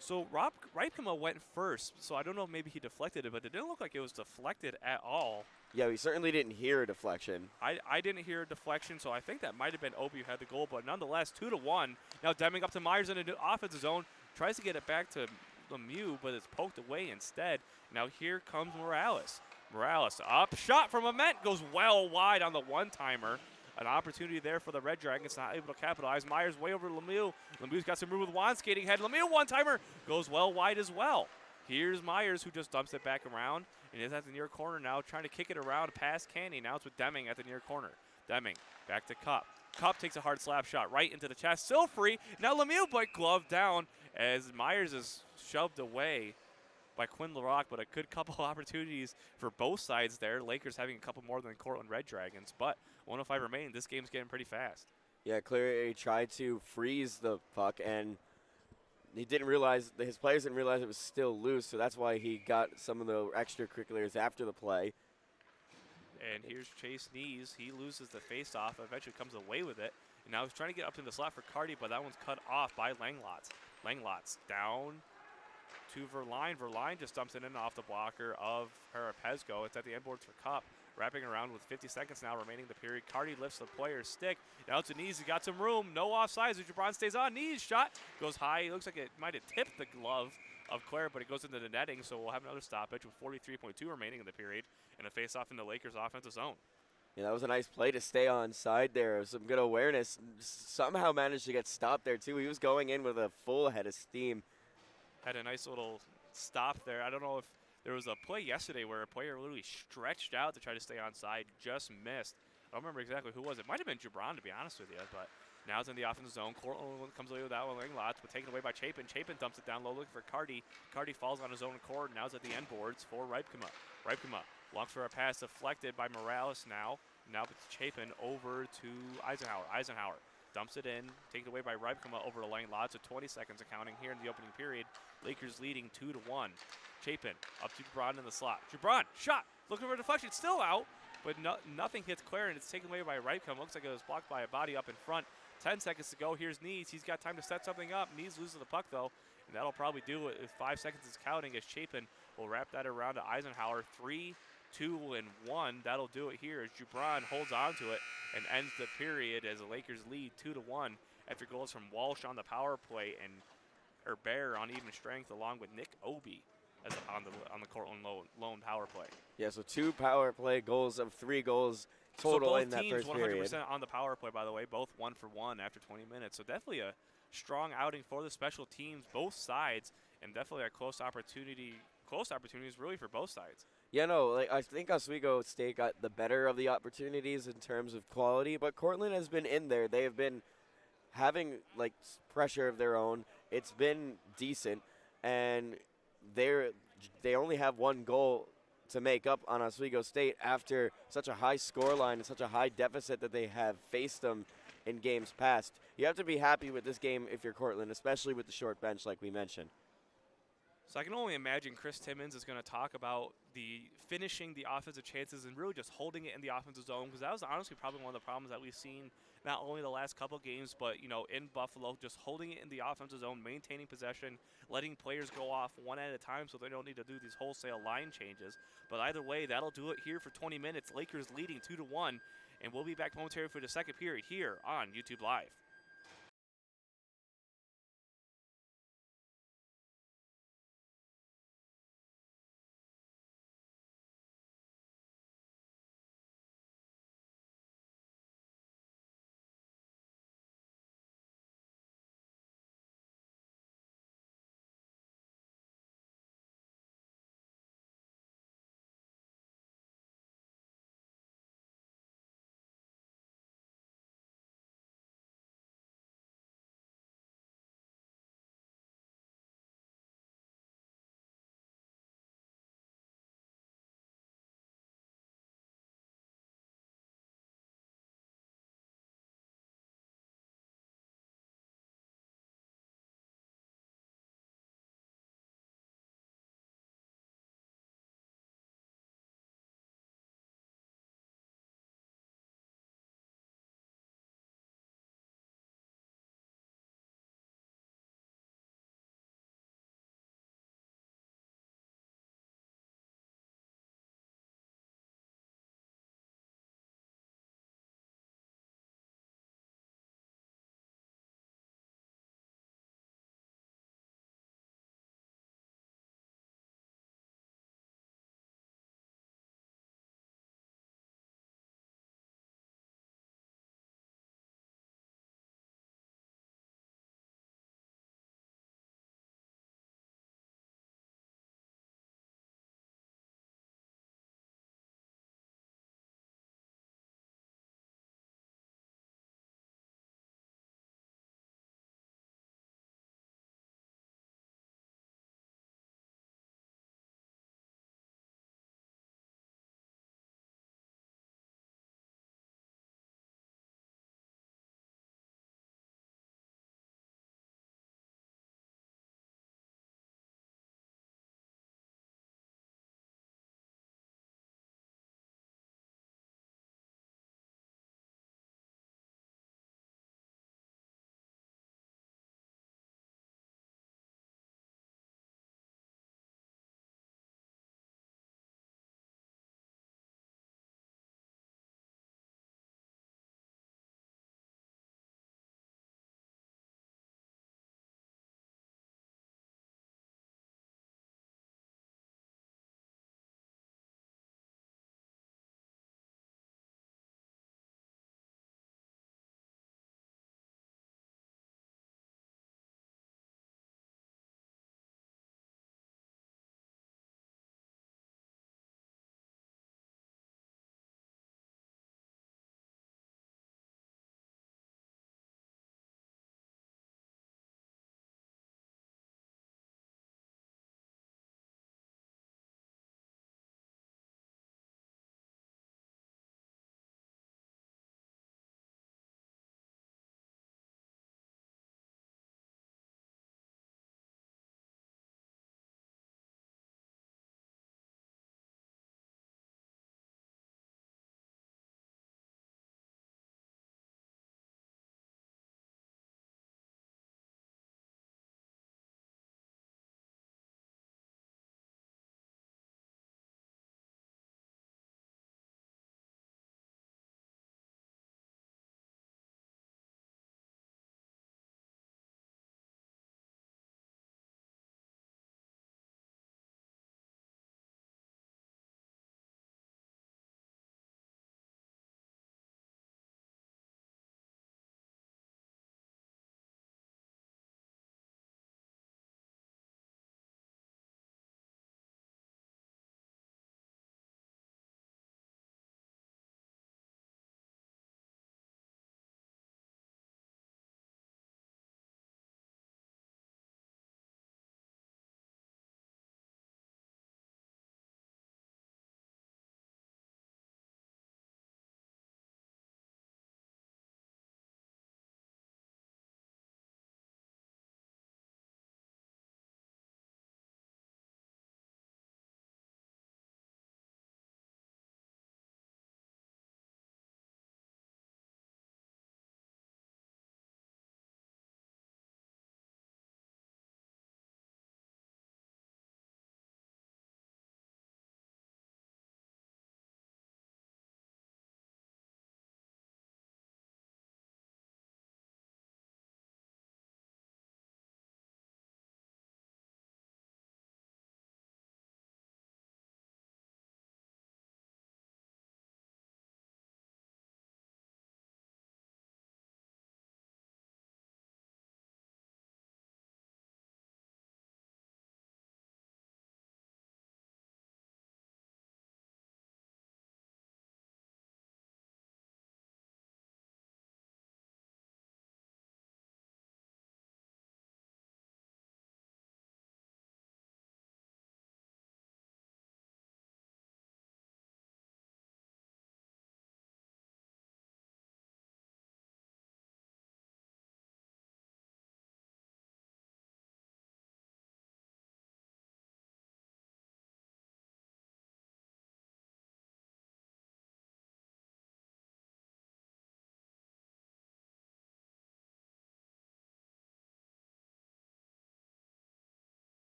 So Rob Reipkema went first, so I don't know if maybe he deflected it, but it didn't look like it was deflected at all. Yeah, we certainly didn't hear a deflection. I didn't hear a deflection, so I think that might have been Obi who had the goal, but nonetheless, 2-1. Now Deming up to Myers in the offensive zone, tries to get it back to Lemieux, but it's poked away instead. Now here comes Morales. Morales up, shot from Ament, goes well wide on the one-timer. An opportunity there for the Red Dragons, not able to capitalize. Myers way over to Lemieux. Lemieux's got some room with Juan skating ahead. Lemieux one-timer goes well wide as well. Here's Myers, who just dumps it back around and is at the near corner now, trying to kick it around past Canny. Now it's with Deming at the near corner. Deming back to Cup. Cup takes a hard slap shot right into the chest. Still free. Now Lemieux, but glove down as Myers is shoved away by Quinn LaRock, but a good couple opportunities for both sides there. Lakers having a couple more than Cortland Red Dragons, but 1:05 remaining. This game's getting pretty fast. Yeah, clearly he tried to freeze the puck, and he didn't realize, his players didn't realize it was still loose, so that's why he got some of the extracurriculars after the play. And here's Chase Knees. He loses the face-off, eventually comes away with it. And now he's trying to get up in the slot for Carty, but that one's cut off by Langlots. Langlots down to Verline. Verline just dumps it in off the blocker of Parapezgo. It's at the end boards for Cup. Wrapping around with 50 seconds now remaining in the period. Cardi lifts the player's stick. Now to Knees. He got some room. No offsides. Jabron stays on. Knees shot goes high. It looks like it might have tipped the glove of Claire, but it goes into the netting. So we'll have another stoppage with 43.2 remaining in the period and a face-off in the Lakers' offensive zone. Yeah, that was a nice play to stay on side there. Some good awareness. Somehow managed to get stopped there, too. He was going in with a full head of steam. Had a nice little stop there. I don't know if there was a play yesterday where a player literally stretched out to try to stay on side, just missed. I don't remember exactly who it was. It might have been Jabron, to be honest with you, but now it's in the offensive zone. Cortland comes away with that one, laying lots, but taken away by Chapin. Chapin dumps it down low, looking for Cardi. Cardi falls on his own accord. Now it's at the end boards for Ripkema. Ripkema longs for a pass, deflected by Morales now. Now it's Chapin over to Eisenhower. Eisenhower dumps it in, taken away by Ripkema over to Lane Lots with 20 seconds accounting here in the opening period. Lakers leading 2-1. Chapin up to Jabron in the slot. Jabron, shot, looking for a deflection, still out, but nothing hits Claire, and it's taken away by Ripkema. Looks like it was blocked by a body up in front. 10 seconds to go. Here's Knees. He's got time to set something up. Knees loses the puck, though, and that'll probably do it if 5 seconds is counting as Chapin will wrap that around to Eisenhower. 3, 2, and 1. That'll do it here as Jabron holds on to it and ends the period as the Lakers lead 2-1 after goals from Walsh on the power play and Bear on even strength, along with Nick Obie as on the Cortland lone power play. Yeah, so 2 power play goals of 3 goals total in that first period. Both teams 100% on the power play, by the way, both 1 for 1 after 20 minutes. So definitely a strong outing for the special teams, both sides, and definitely a close opportunities really for both sides. Yeah, no, I think Oswego State got the better of the opportunities in terms of quality, but Cortland has been in there. They have been having pressure of their own. It's been decent, and they only have 1 goal to make up on Oswego State after such a high score line and such a high deficit that they have faced them in games past. You have to be happy with this game if you're Cortland, especially with the short bench like we mentioned. So I can only imagine Chris Timmons is going to talk about finishing the offensive chances and really just holding it in the offensive zone, because that was honestly probably one of the problems that we've seen not only the last couple games, but in Buffalo, just holding it in the offensive zone, maintaining possession, letting players go off one at a time so they don't need to do these wholesale line changes. But either way, that'll do it here for 20 minutes. Lakers leading 2-1, and we'll be back momentarily for the second period here on YouTube Live.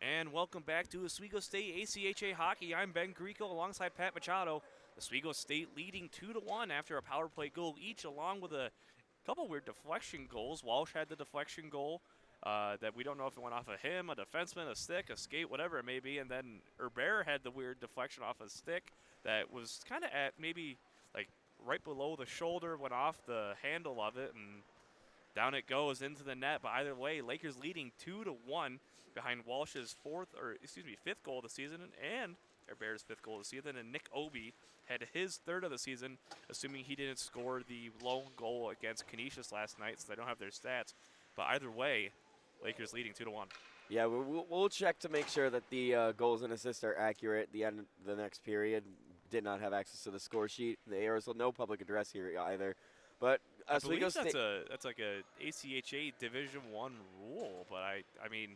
And welcome back to Oswego State ACHA Hockey. I'm Ben Greco alongside Pat Machado. Oswego State leading 2-1 after a power play goal each, along with a couple weird deflection goals. Walsh had the deflection goal that we don't know if it went off of him, a defenseman, a stick, a skate, whatever it may be. And then Herbert had the weird deflection off a stick that was kind of at maybe like right below the shoulder, went off the handle of it, and down it goes into the net. But either way, Lakers leading 2-1 behind Walsh's fifth goal of the season and Herbert's fifth goal of the season. And Nick Obi had his third of the season, assuming he didn't score the lone goal against Canisius last night, so they don't have their stats. But either way, Lakers leading 2-1. Yeah, we'll check to make sure that the goals and assists are accurate at the end of the next period. Did not have access to the score sheet. There was no public address here either. But Oswego State, that's like a ACHA Division I rule, but I mean,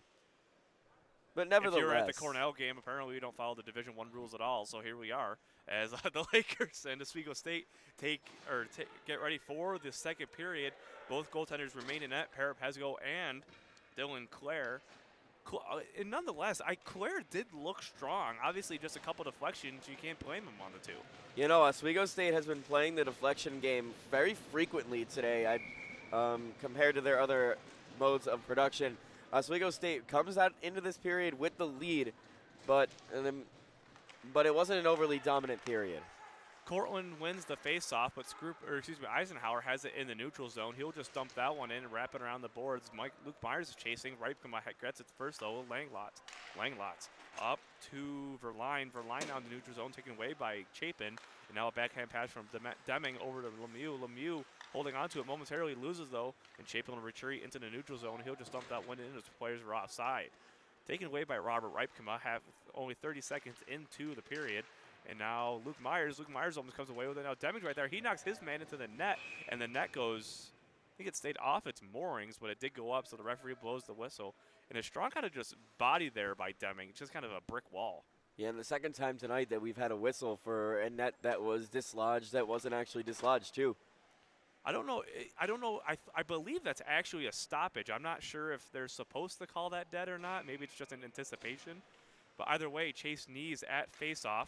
but nevertheless, if you're at the Cornell game, apparently we don't follow the Division I rules at all. So here we are as the Lakers and Oswego State get ready for the second period. Both goaltenders remain in net, Parapezgo and Dylan Clare. And nonetheless, Clare did look strong. Obviously, just a couple deflections. You can't blame him on the two. You know, Oswego State has been playing the deflection game very frequently today. Compared to their other modes of production, Oswego State comes out into this period with the lead, but it wasn't an overly dominant period. Cortland wins the face-off, but Eisenhower has it in the neutral zone. He'll just dump that one in and wrap it around the boards. Luke Myers is chasing. Ripken gets it first, though. Langlots up to Verline. Verline on the neutral zone, taken away by Chapin. And now a backhand pass from Deming over to Lemieux. Lemieux holding on to it momentarily, loses, though. And Chapin will retreat into the neutral zone. He'll just dump that one in as players are offside. Taken away by Robert Ripken, only 30 seconds into the period. And now Luke Myers almost comes away with it. Now Deming's right there. He knocks his man into the net, and the net goes, I think it stayed off its moorings, but it did go up, so the referee blows the whistle. And a strong kind of just body there by Deming. It's just kind of a brick wall. Yeah, and the second time tonight that we've had a whistle for a net that was dislodged that wasn't actually dislodged, too. I don't know. I believe that's actually a stoppage. I'm not sure if they're supposed to call that dead or not. Maybe it's just an anticipation. But either way, Chase Knees at faceoff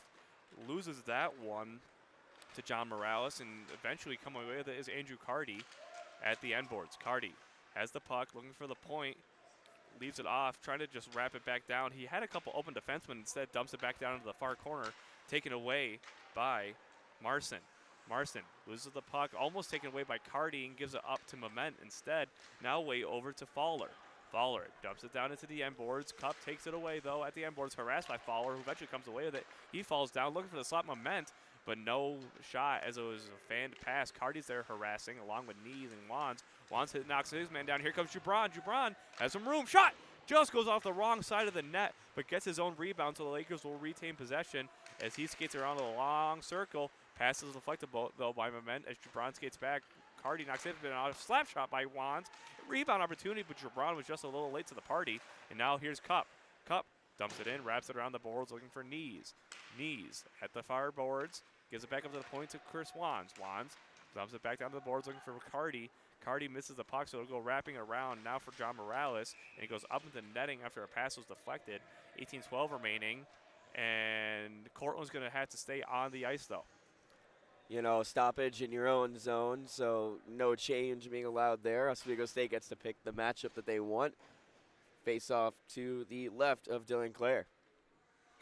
loses that one to John Morales, and eventually coming away with it is Andrew Cardy at the end boards. Cardy has the puck, looking for the point, leaves it off, trying to just wrap it back down. He had a couple open defensemen, instead dumps it back down into the far corner, taken away by Marson. Marson loses the puck, almost taken away by Cardy, and gives it up to Moment instead. Now way over to Fowler. Fowler dumps it down into the end boards. Cup takes it away, though, at the end boards, harassed by Fowler, who eventually comes away with it. He falls down, looking for the slot. Moment, but no shot as it was a fanned pass. Cardy's there harassing, along with Knees and Wands. Wands knocks his man down. Here comes Jubran. Jubran has some room. Shot! Just goes off the wrong side of the net, but gets his own rebound, so the Lakers will retain possession as he skates around a long circle. Passes deflected, though, by Moment as Jubran skates back. Cardy knocks it, a slap shot by Wands. Rebound opportunity, but Jubran was just a little late to the party. And now here's Cup. Cup dumps it in, wraps it around the boards, looking for Knees. Knees at the far boards, gives it back up to the point to Chris Wands. Wands dumps it back down to the boards, looking for Cardy. Cardy misses the puck, so it'll go wrapping around now for John Morales. And he goes up into netting after a pass was deflected. 18-12 remaining, and Cortland's going to have to stay on the ice, though. You know, stoppage in your own zone, so no change being allowed there. Oswego State gets to pick the matchup that they want. Face off to the left of Dylan Clare.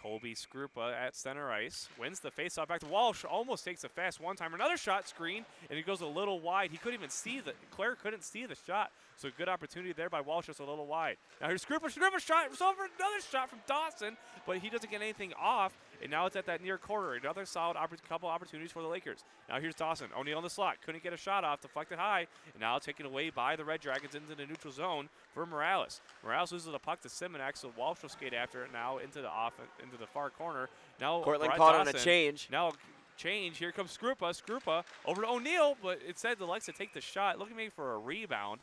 Colby Skrupa at center ice. Wins the faceoff back to Walsh. Almost takes a fast one-timer. Another shot screen, and it goes a little wide. He couldn't even see Clare couldn't see the shot. So good opportunity there by Walsh, just a little wide. Now here's Skrupa. Skrupa shot. It's over. Another shot from Dawson, but he doesn't get anything off. And now it's at that near corner. Another solid couple opportunities for the Lakers. Now here's Dawson. O'Neal in the slot. Couldn't get a shot off. Deflected high. And now taken away by the Red Dragons into the neutral zone for Morales. Morales loses the puck to Simonek, so Walsh will skate after it now into the far corner. Now Cortland caught on a change. Now change. Here comes Skrupa. Skrupa over to O'Neal, but it said the likes to take the shot. Looking maybe for a rebound.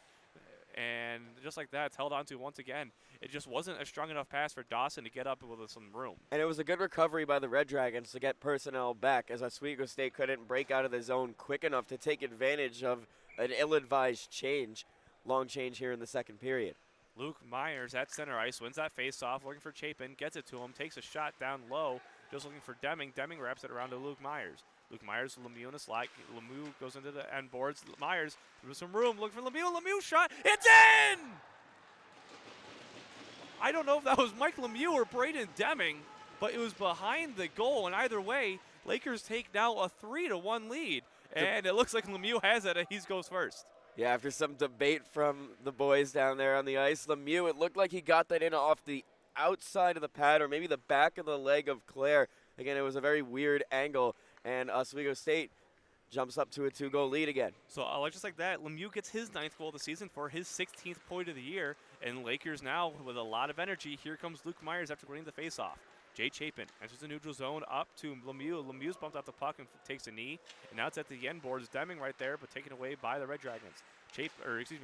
And just like that, it's held on to once again. It just wasn't a strong enough pass for Dawson to get up with some room. And it was a good recovery by the Red Dragons to get personnel back, as Oswego State couldn't break out of the zone quick enough to take advantage of an ill-advised change, long change here in the second period. Luke Myers at center ice, wins that face-off, looking for Chapin, gets it to him, takes a shot down low, just looking for Deming. Deming wraps it around to Luke Myers. Luke Myers, Lemieux in a slot. Lemieux goes into the end boards. Myers, with some room, looking for Lemieux. Lemieux shot, it's in! I don't know if that was Mike Lemieux or Braden Deming, but it was behind the goal, and either way, Lakers take now a 3-1 lead, and it looks like Lemieux has it, and he goes first. Yeah, after some debate from the boys down there on the ice, Lemieux, it looked like he got that in off the outside of the pad or maybe the back of the leg of Claire. Again, it was a very weird angle, and Oswego State jumps up to a 2-goal lead again. So just like that, Lemieux gets his 9th goal of the season for his 16th point of the year, and Lakers now with a lot of energy. Here comes Luke Myers after winning the faceoff. Jay Chapin enters the neutral zone up to Lemieux. Lemieux's bumped out the puck and takes a knee, and now it's at the end boards. Deming right there, but taken away by the Red Dragons.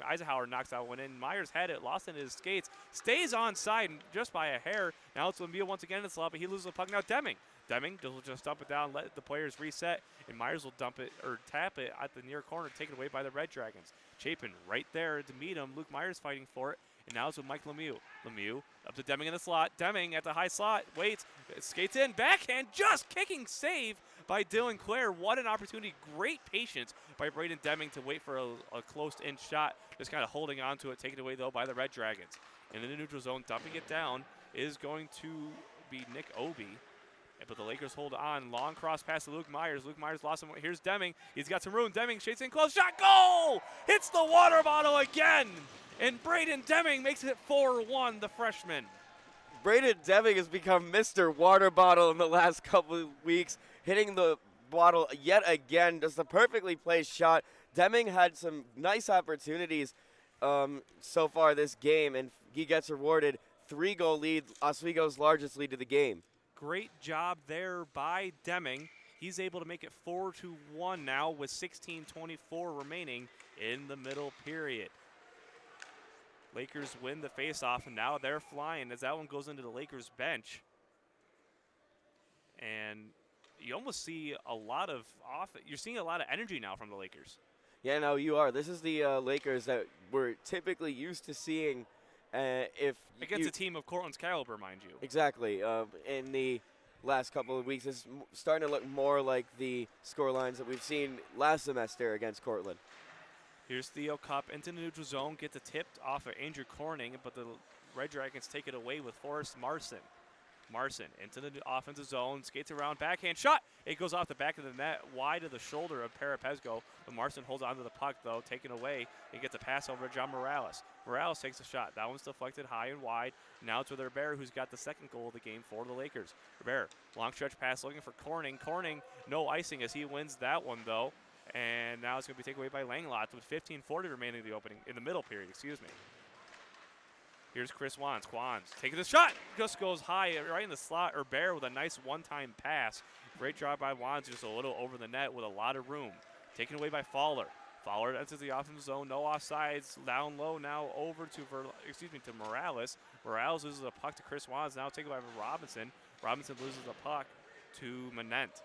Eisenhower knocks that one in. Myers had it, lost it in his skates, stays onside just by a hair. Now it's Lemieux once again in the slot, but he loses the puck. Now Deming will just dump it down, let the players reset, and Myers will dump it or tap it at the near corner, taken away by the Red Dragons. Chapin right there to meet him. Luke Myers fighting for it, and now it's with Mike Lemieux. Lemieux up to Deming in the slot. Deming at the high slot, waits, skates in, backhand, just kicking save by Dylan Clare. What an opportunity. Great patience by Braden Deming to wait for a close-in shot. Just kind of holding on to it, taken away, though, by the Red Dragons. In the neutral zone, dumping it down is going to be Nick Obi. But the Lakers hold on. Long cross pass to Luke Myers. Luke Myers lost him. Here's Deming. He's got some room. Deming shades in close. Shot. Goal! Hits the water bottle again. And Braden Deming makes it 4-1, the freshman. Braden Deming has become Mr. Water Bottle in the last couple of weeks, hitting the bottle yet again. Just a perfectly placed shot. Deming had some nice opportunities so far this game, and he gets rewarded. 3-goal lead, Oswego's largest lead of the game. Great job there by Deming. He's able to make it 4-1 now with 16:24 remaining in the middle period. Lakers win the faceoff, and now they're flying as that one goes into the Lakers bench. And you almost see you're seeing a lot of energy now from the Lakers. Yeah, no, you are. This is the Lakers that we're typically used to seeing Against a team of Cortland's caliber, mind you. Exactly. In the last couple of weeks, it's starting to look more like the scorelines that we've seen last semester against Cortland. Here's Theo Cup into the neutral zone, gets it tipped off of Andrew Corning, but the Red Dragons take it away with Forrest Marson. Marson into the offensive zone, skates around, backhand shot. It goes off the back of the net, wide of the shoulder of Parapesco. But Marson holds onto the puck, though, taken away. He gets a pass over to John Morales. Morales takes a shot. That one's deflected high and wide. Now it's with Herbert, who's got the 2nd goal of the game for the Lakers. Herbert, long stretch pass looking for Corning. Corning, no icing as he wins that one, though. And now it's going to be taken away by Langlot with 15:40 remaining in the middle period, excuse me. Here's Chris Wands. Taking the shot. Just goes high right in the slot. Herbert with a nice one-time pass. Great job by Wands, just a little over the net with a lot of room. Taken away by Fowler. Fowler enters the offensive zone. No offsides. Down low now over to Morales. Morales loses the puck to Chris Wands. Now taken by Robinson. Robinson loses the puck to Manent.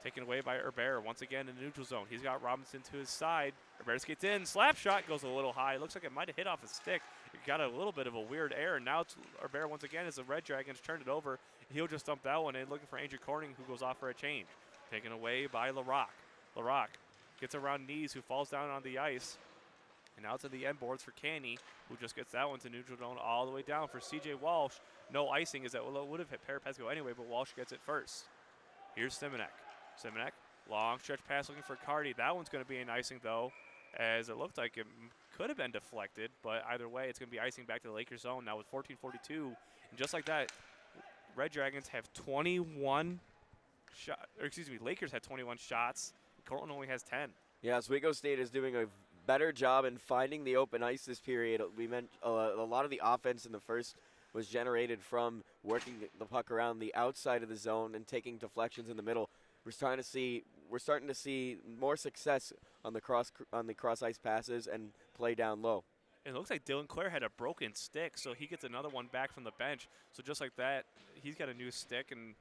Taken away by Herbert once again in the neutral zone. He's got Robinson to his side. Herbert gets in. Slap shot goes a little high. Looks like it might have hit off his stick. It got a little bit of a weird error. Now it's Herbert once again as the Red Dragons turned it over. He'll just dump that one in, looking for Andrew Corning, who goes off for a change. Taken away by LaRock. LaRock gets around Knees, who falls down on the ice. And now to the end boards for Canny, who just gets that one to neutral zone all the way down for C.J. Walsh. No icing, as that would have hit Parapesco anyway, but Walsh gets it first. Here's Simonek. Simonek, long stretch pass looking for Cardi. That one's going to be an icing, though, as it looked like it could have been deflected, but either way, it's going to be icing back to the Lakers zone now with 14:42. And just like that, Red Dragons have 21 shots, Lakers had 21 shots. Cortland only has 10. Yeah, Oswego State is doing a better job in finding the open ice this period. We meant a lot of the offense in the first was generated from working the puck around the outside of the zone and taking deflections in the middle. We're starting to see more success on the cross ice passes and play down low. It looks like Dylan Clare had a broken stick, so he gets another one back from the bench. So just like that, he's got a new stick, and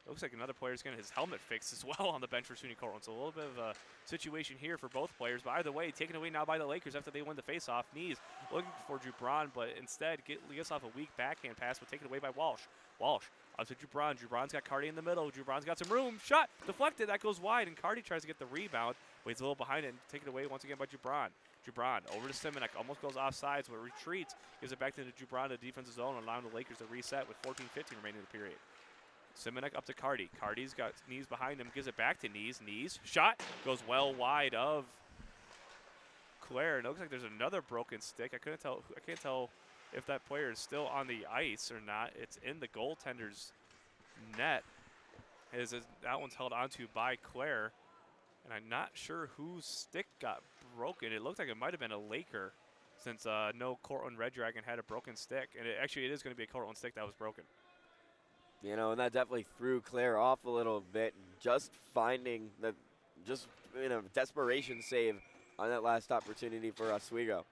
Looks like another player's getting his helmet fixed as well on the bench for SUNY Cortland. So a little bit of a situation here for both players. But either way, taken away now by the Lakers after they win the faceoff. Knees looking for Jubran, but instead gets off a weak backhand pass, but taken away by Walsh. Walsh up to Jubran. Jubran's got Cardi in the middle. Jubran's got some room. Shot deflected. That goes wide, and Cardi tries to get the rebound, but he's a little behind it and taken away once again by Jubran. Jubran over to Simonek, almost goes off sides, but retreats, gives it back to Jubran to defensive zone, allowing the Lakers to reset with 14:15 remaining in the period. Simonek up to Cardi. Cardi's got Knees behind him, gives it back to Knees. Knees, shot, goes well wide of Claire. It looks like there's another broken stick. I can't tell if that player is still on the ice or not. It's in the goaltender's net. That one's held onto by Claire. And I'm not sure whose stick got broken. It looked like it might have been a Laker, since no Cortland Red Dragon had a broken stick. And it is going to be a Cortland stick that was broken. You know, and that definitely threw Claire off a little bit. Just finding desperation save on that last opportunity for Oswego.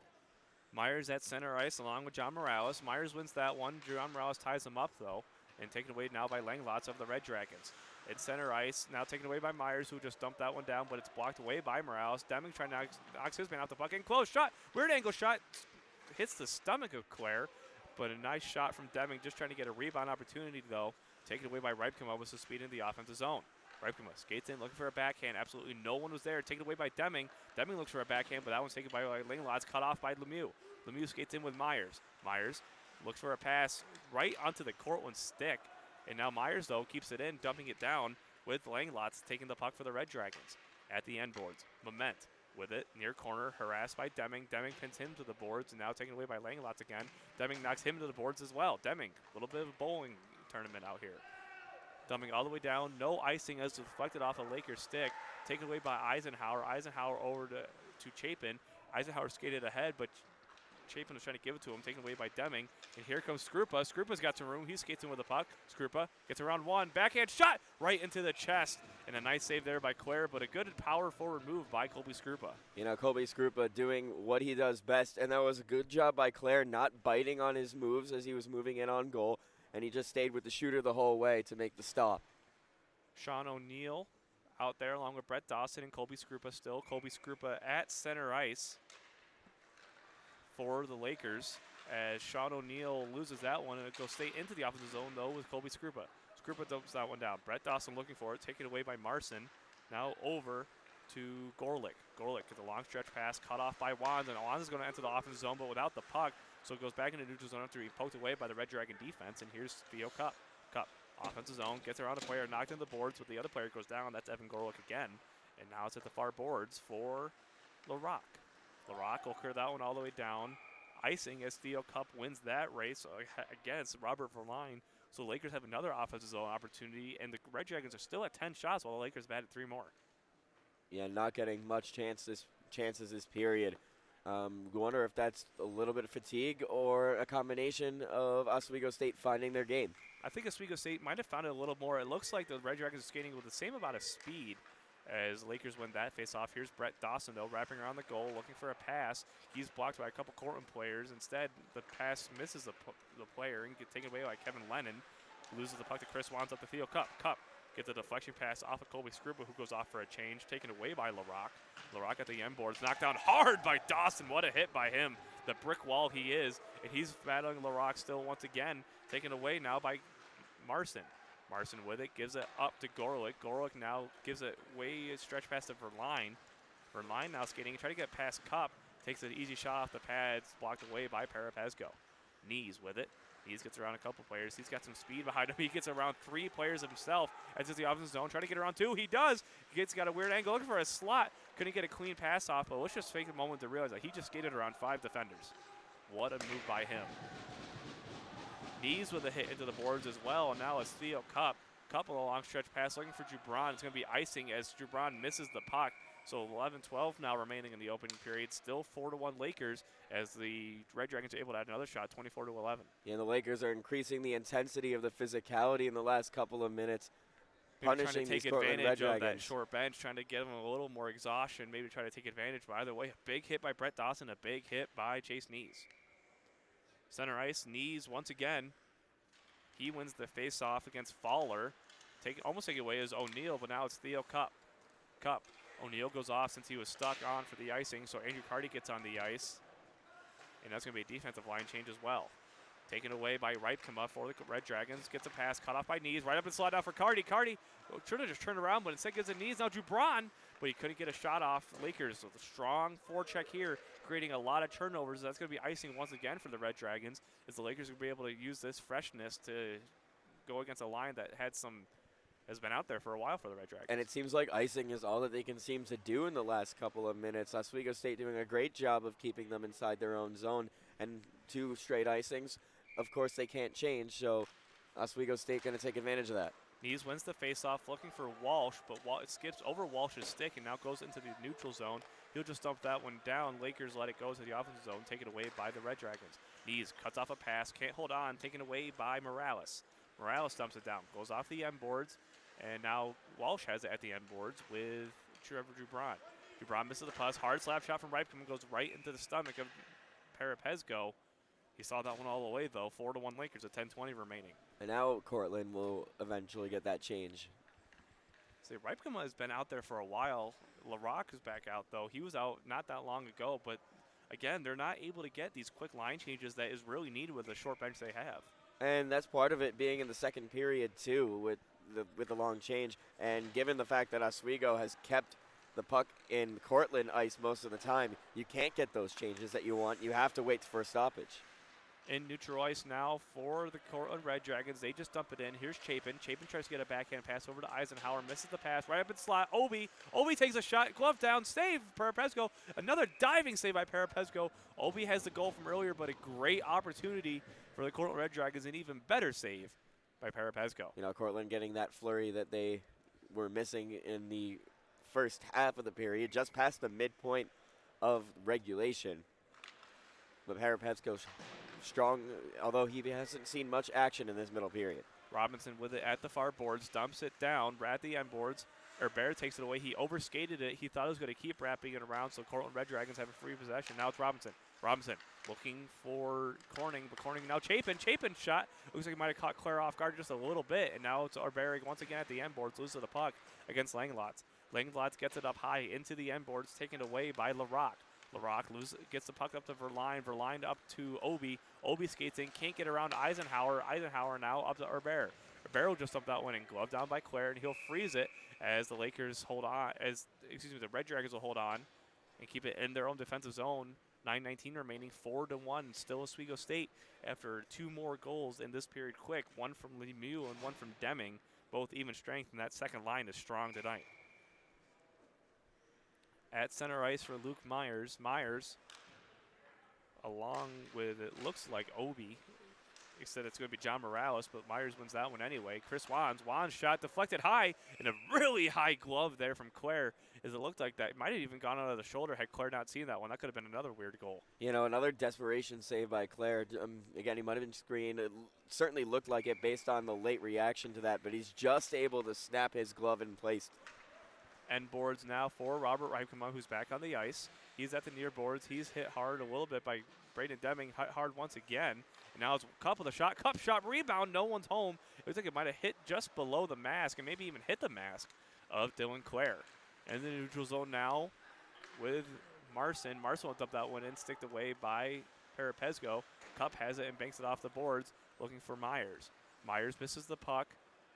Myers at center ice along with John Morales. Myers wins that one. John Morales ties him up, though, and taken away now by Langlots of the Red Dragons. It's center ice, now taken away by Myers, who just dumped that one down, but it's blocked away by Morales. Deming trying to knock his man off the puck, and close shot. Weird angle shot. Hits the stomach of Claire, but a nice shot from Deming, just trying to get a rebound opportunity, though. Taken away by Reibkema with some speed in the offensive zone. Reibkema skates in, looking for a backhand. Absolutely no one was there. Taken away by Deming. Deming looks for a backhand, but that one's taken by Langlots, cut off by Lemieux. Lemieux skates in with Myers. Myers looks for a pass right onto the Cortland stick. And now Myers, though, keeps it in, dumping it down with Langlots taking the puck for the Red Dragons. At the end boards, Moment with it, near corner, harassed by Deming. Deming pins him to the boards, and now taken away by Langlots again. Deming knocks him to the boards as well. Deming, a little bit of a bowling tournament out here. Dumping all the way down, no icing as deflected off a Lakers stick. Taken away by Eisenhower. Eisenhower over to Chapin. Eisenhower skated ahead, but Chapin was trying to give it to him, taken away by Deming. And here comes Skrupa. Skrupa's got some room. He skates in with the puck. Skrupa gets around one. Backhand shot right into the chest. And a nice save there by Claire, but a good power forward move by Colby Skrupa. You know, Colby Skrupa doing what he does best, and that was a good job by Claire, not biting on his moves as he was moving in on goal. And he just stayed with the shooter the whole way to make the stop. Sean O'Neill out there along with Brett Dawson and Colby Skrupa still. Colby Skrupa at center ice for the Lakers as Sean O'Neill loses that one, and it goes straight into the offensive zone, though, with Colby Skrupa. Skrupa dumps that one down. Brett Dawson looking for it, taken away by Marson. Now over to Gorlick. Gorlick gets a long stretch pass, cut off by Wands, and Wands is going to enter the offensive zone, but without the puck. So it goes back into neutral zone after he poked away by the Red Dragon defense, and here's Theo Cup. Cup, offensive zone, gets around a player, knocked into the boards, but the other player goes down. That's Evan Gorlick again, and now it's at the far boards for LaRock. LaRock will clear that one all the way down. Icing as Theo Cup wins that race against Robert Verline. So the Lakers have another offensive zone opportunity, and the Red Dragons are still at 10 shots while the Lakers have added 3 more. Yeah, not getting much chances this period. Wonder if that's a little bit of fatigue or a combination of Oswego State finding their game. I think Oswego State might have found it a little more. It looks like the Red Dragons are skating with the same amount of speed as Lakers win that face-off. Here's Brett Dawson, though, wrapping around the goal, looking for a pass. He's blocked by a couple Cortland players. Instead, the pass misses the player and gets taken away by Kevin Lennon. Loses the puck to Chris Wands up the field. Cup gets a deflection pass off of Colby Skrupa, who goes off for a change, taken away by LaRock. LaRock at the end boards, knocked down hard by Dawson. What a hit by him. The brick wall he is, and he's battling LaRock still once again, taken away now by Marson. Marson with it, gives it up to Gorlick. Gorlick now gives it way stretch past to Verline. Verline now skating, trying to get past Cup. Takes an easy shot off the pads, blocked away by Parapesco. Knees with it. Knees gets around a couple players. He's got some speed behind him. He gets around 3 players himself. Enters the offensive zone, trying to get around 2. He does. Got a weird angle, looking for a slot. Couldn't get a clean pass off, but let's just take a moment to realize that he just skated around 5 defenders. What a move by him. Knees with a hit into the boards as well, and now it's Theo Cup. Cup with a long stretch pass looking for Jubran. It's going to be icing as Jubran misses the puck. So 11-12 now remaining in the opening period. Still 4-1 Lakers as the Red Dragons are able to add another shot, 24-11. Yeah, the Lakers are increasing the intensity of the physicality in the last couple of minutes. Maybe trying to take advantage of that Dragons. short bench, trying to give them a little more exhaustion, maybe try to take advantage. But either way, a big hit by Brett Dawson, a big hit by Chase Knees. Center ice, Knees once again. He wins the face-off against Fowler. almost take it away is O'Neal, but now it's Theo Cup. O'Neal goes off since he was stuck on for the icing, so Andrew Carty gets on the ice. And that's going to be a defensive line change as well. Taken away by Ripkema for the Red Dragons. Gets a pass, cut off by Knees. Right up and slide out for Carty. Carty should have just turned around, but instead gets a Knees. Now Jubran, but he couldn't get a shot off. Lakers with a strong forecheck here, creating a lot of turnovers. That's going to be icing once again for the Red Dragons, as the Lakers will be able to use this freshness to go against a line that has been out there for a while for the Red Dragons. And it seems like icing is all that they can seem to do in the last couple of minutes. Oswego State doing a great job of keeping them inside their own zone, and 2 straight icings. Of course, they can't change, so Oswego State going to take advantage of that. Knees wins the faceoff, looking for Walsh, but it skips over Walsh's stick and now goes into the neutral zone. He'll just dump that one down. Lakers let it go to the offensive zone, taken away by the Red Dragons. Knees cuts off a pass, can't hold on, taken away by Morales. Morales dumps it down, goes off the end boards, and now Walsh has it at the end boards with Trevor Jubran. Jubran misses the pass, hard slap shot from Ripken, goes right into the stomach of Parapesco. He saw that one all the way, though. 4-1 Lakers with 10:20 remaining. And now Cortland will eventually get that change. See, Ripkema has been out there for a while. LaRock is back out, though. He was out not that long ago, but again, they're not able to get these quick line changes that is really needed with the short bench they have. And that's part of it being in the second period, too, with the long change. And given the fact that Oswego has kept the puck in Cortland ice most of the time, you can't get those changes that you want. You have to wait for a stoppage. In neutral ice now for the Cortland Red Dragons. They just dump it in. Here's Chapin. Chapin tries to get a backhand pass over to Eisenhower. Misses the pass. Right up in slot. Obi takes a shot. Glove down. Save. Parapesco. Another diving save by Parapesco. Obi has the goal from earlier, but a great opportunity for the Cortland Red Dragons. An even better save by Parapesco. You know, Cortland getting that flurry that they were missing in the first half of the period, just past the midpoint of regulation. But Parapesco strong, although he hasn't seen much action in this middle period. Robinson with it at the far boards, dumps it down at the end boards. Bear takes it away. He overskated it. He thought he was going to keep wrapping it around, so Cortland Red Dragons have a free possession. Now it's Robinson. Robinson looking for Corning, but Corning now Chapin. Chapin shot. Looks like he might have caught Claire off guard just a little bit, and now it's Arbery once again at the end boards, loses the puck against Langlots. Langlots gets it up high into the end boards, taken away by LaRock. LaRock gets the puck up to Verline. Verline up to Obi. Obi skates in, can't get around to Eisenhower. Eisenhower now up to Arbery. Arbery will just dump that one in, glove down by Claire, and he'll freeze it as the Lakers hold on, the Red Dragons will hold on and keep it in their own defensive zone. 9:19 remaining, 4-1, still Oswego State after 2 more goals in this period quick, one from Lemieux and one from Deming, both even strength, and that second line is strong tonight. At center ice for Luke Myers. Myers, along with, it looks like Obi. He said it's going to be John Morales, but Myers wins that one anyway. Chris Wands. Wands shot deflected high, and a really high glove there from Claire, as it looked like that might have even gone out of the shoulder had Claire not seen that one. That could have been another weird goal. You know, another desperation save by Claire. Again, he might have been screened. It certainly looked like it based on the late reaction to that, but he's just able to snap his glove in place. End boards now for Robert Ripkema, who's back on the ice. He's at the near boards. He's hit hard a little bit by Braden Deming, hit hard once again. And now it's Cup with a shot. Cup shot, rebound, no one's home. It looks like it might have hit just below the mask and maybe even hit the mask of Dylan Clare. And the neutral zone now with Marson. Marson will dump that one in, sticked away by Parapesco. Cup has it and banks it off the boards, looking for Myers. Myers misses the puck.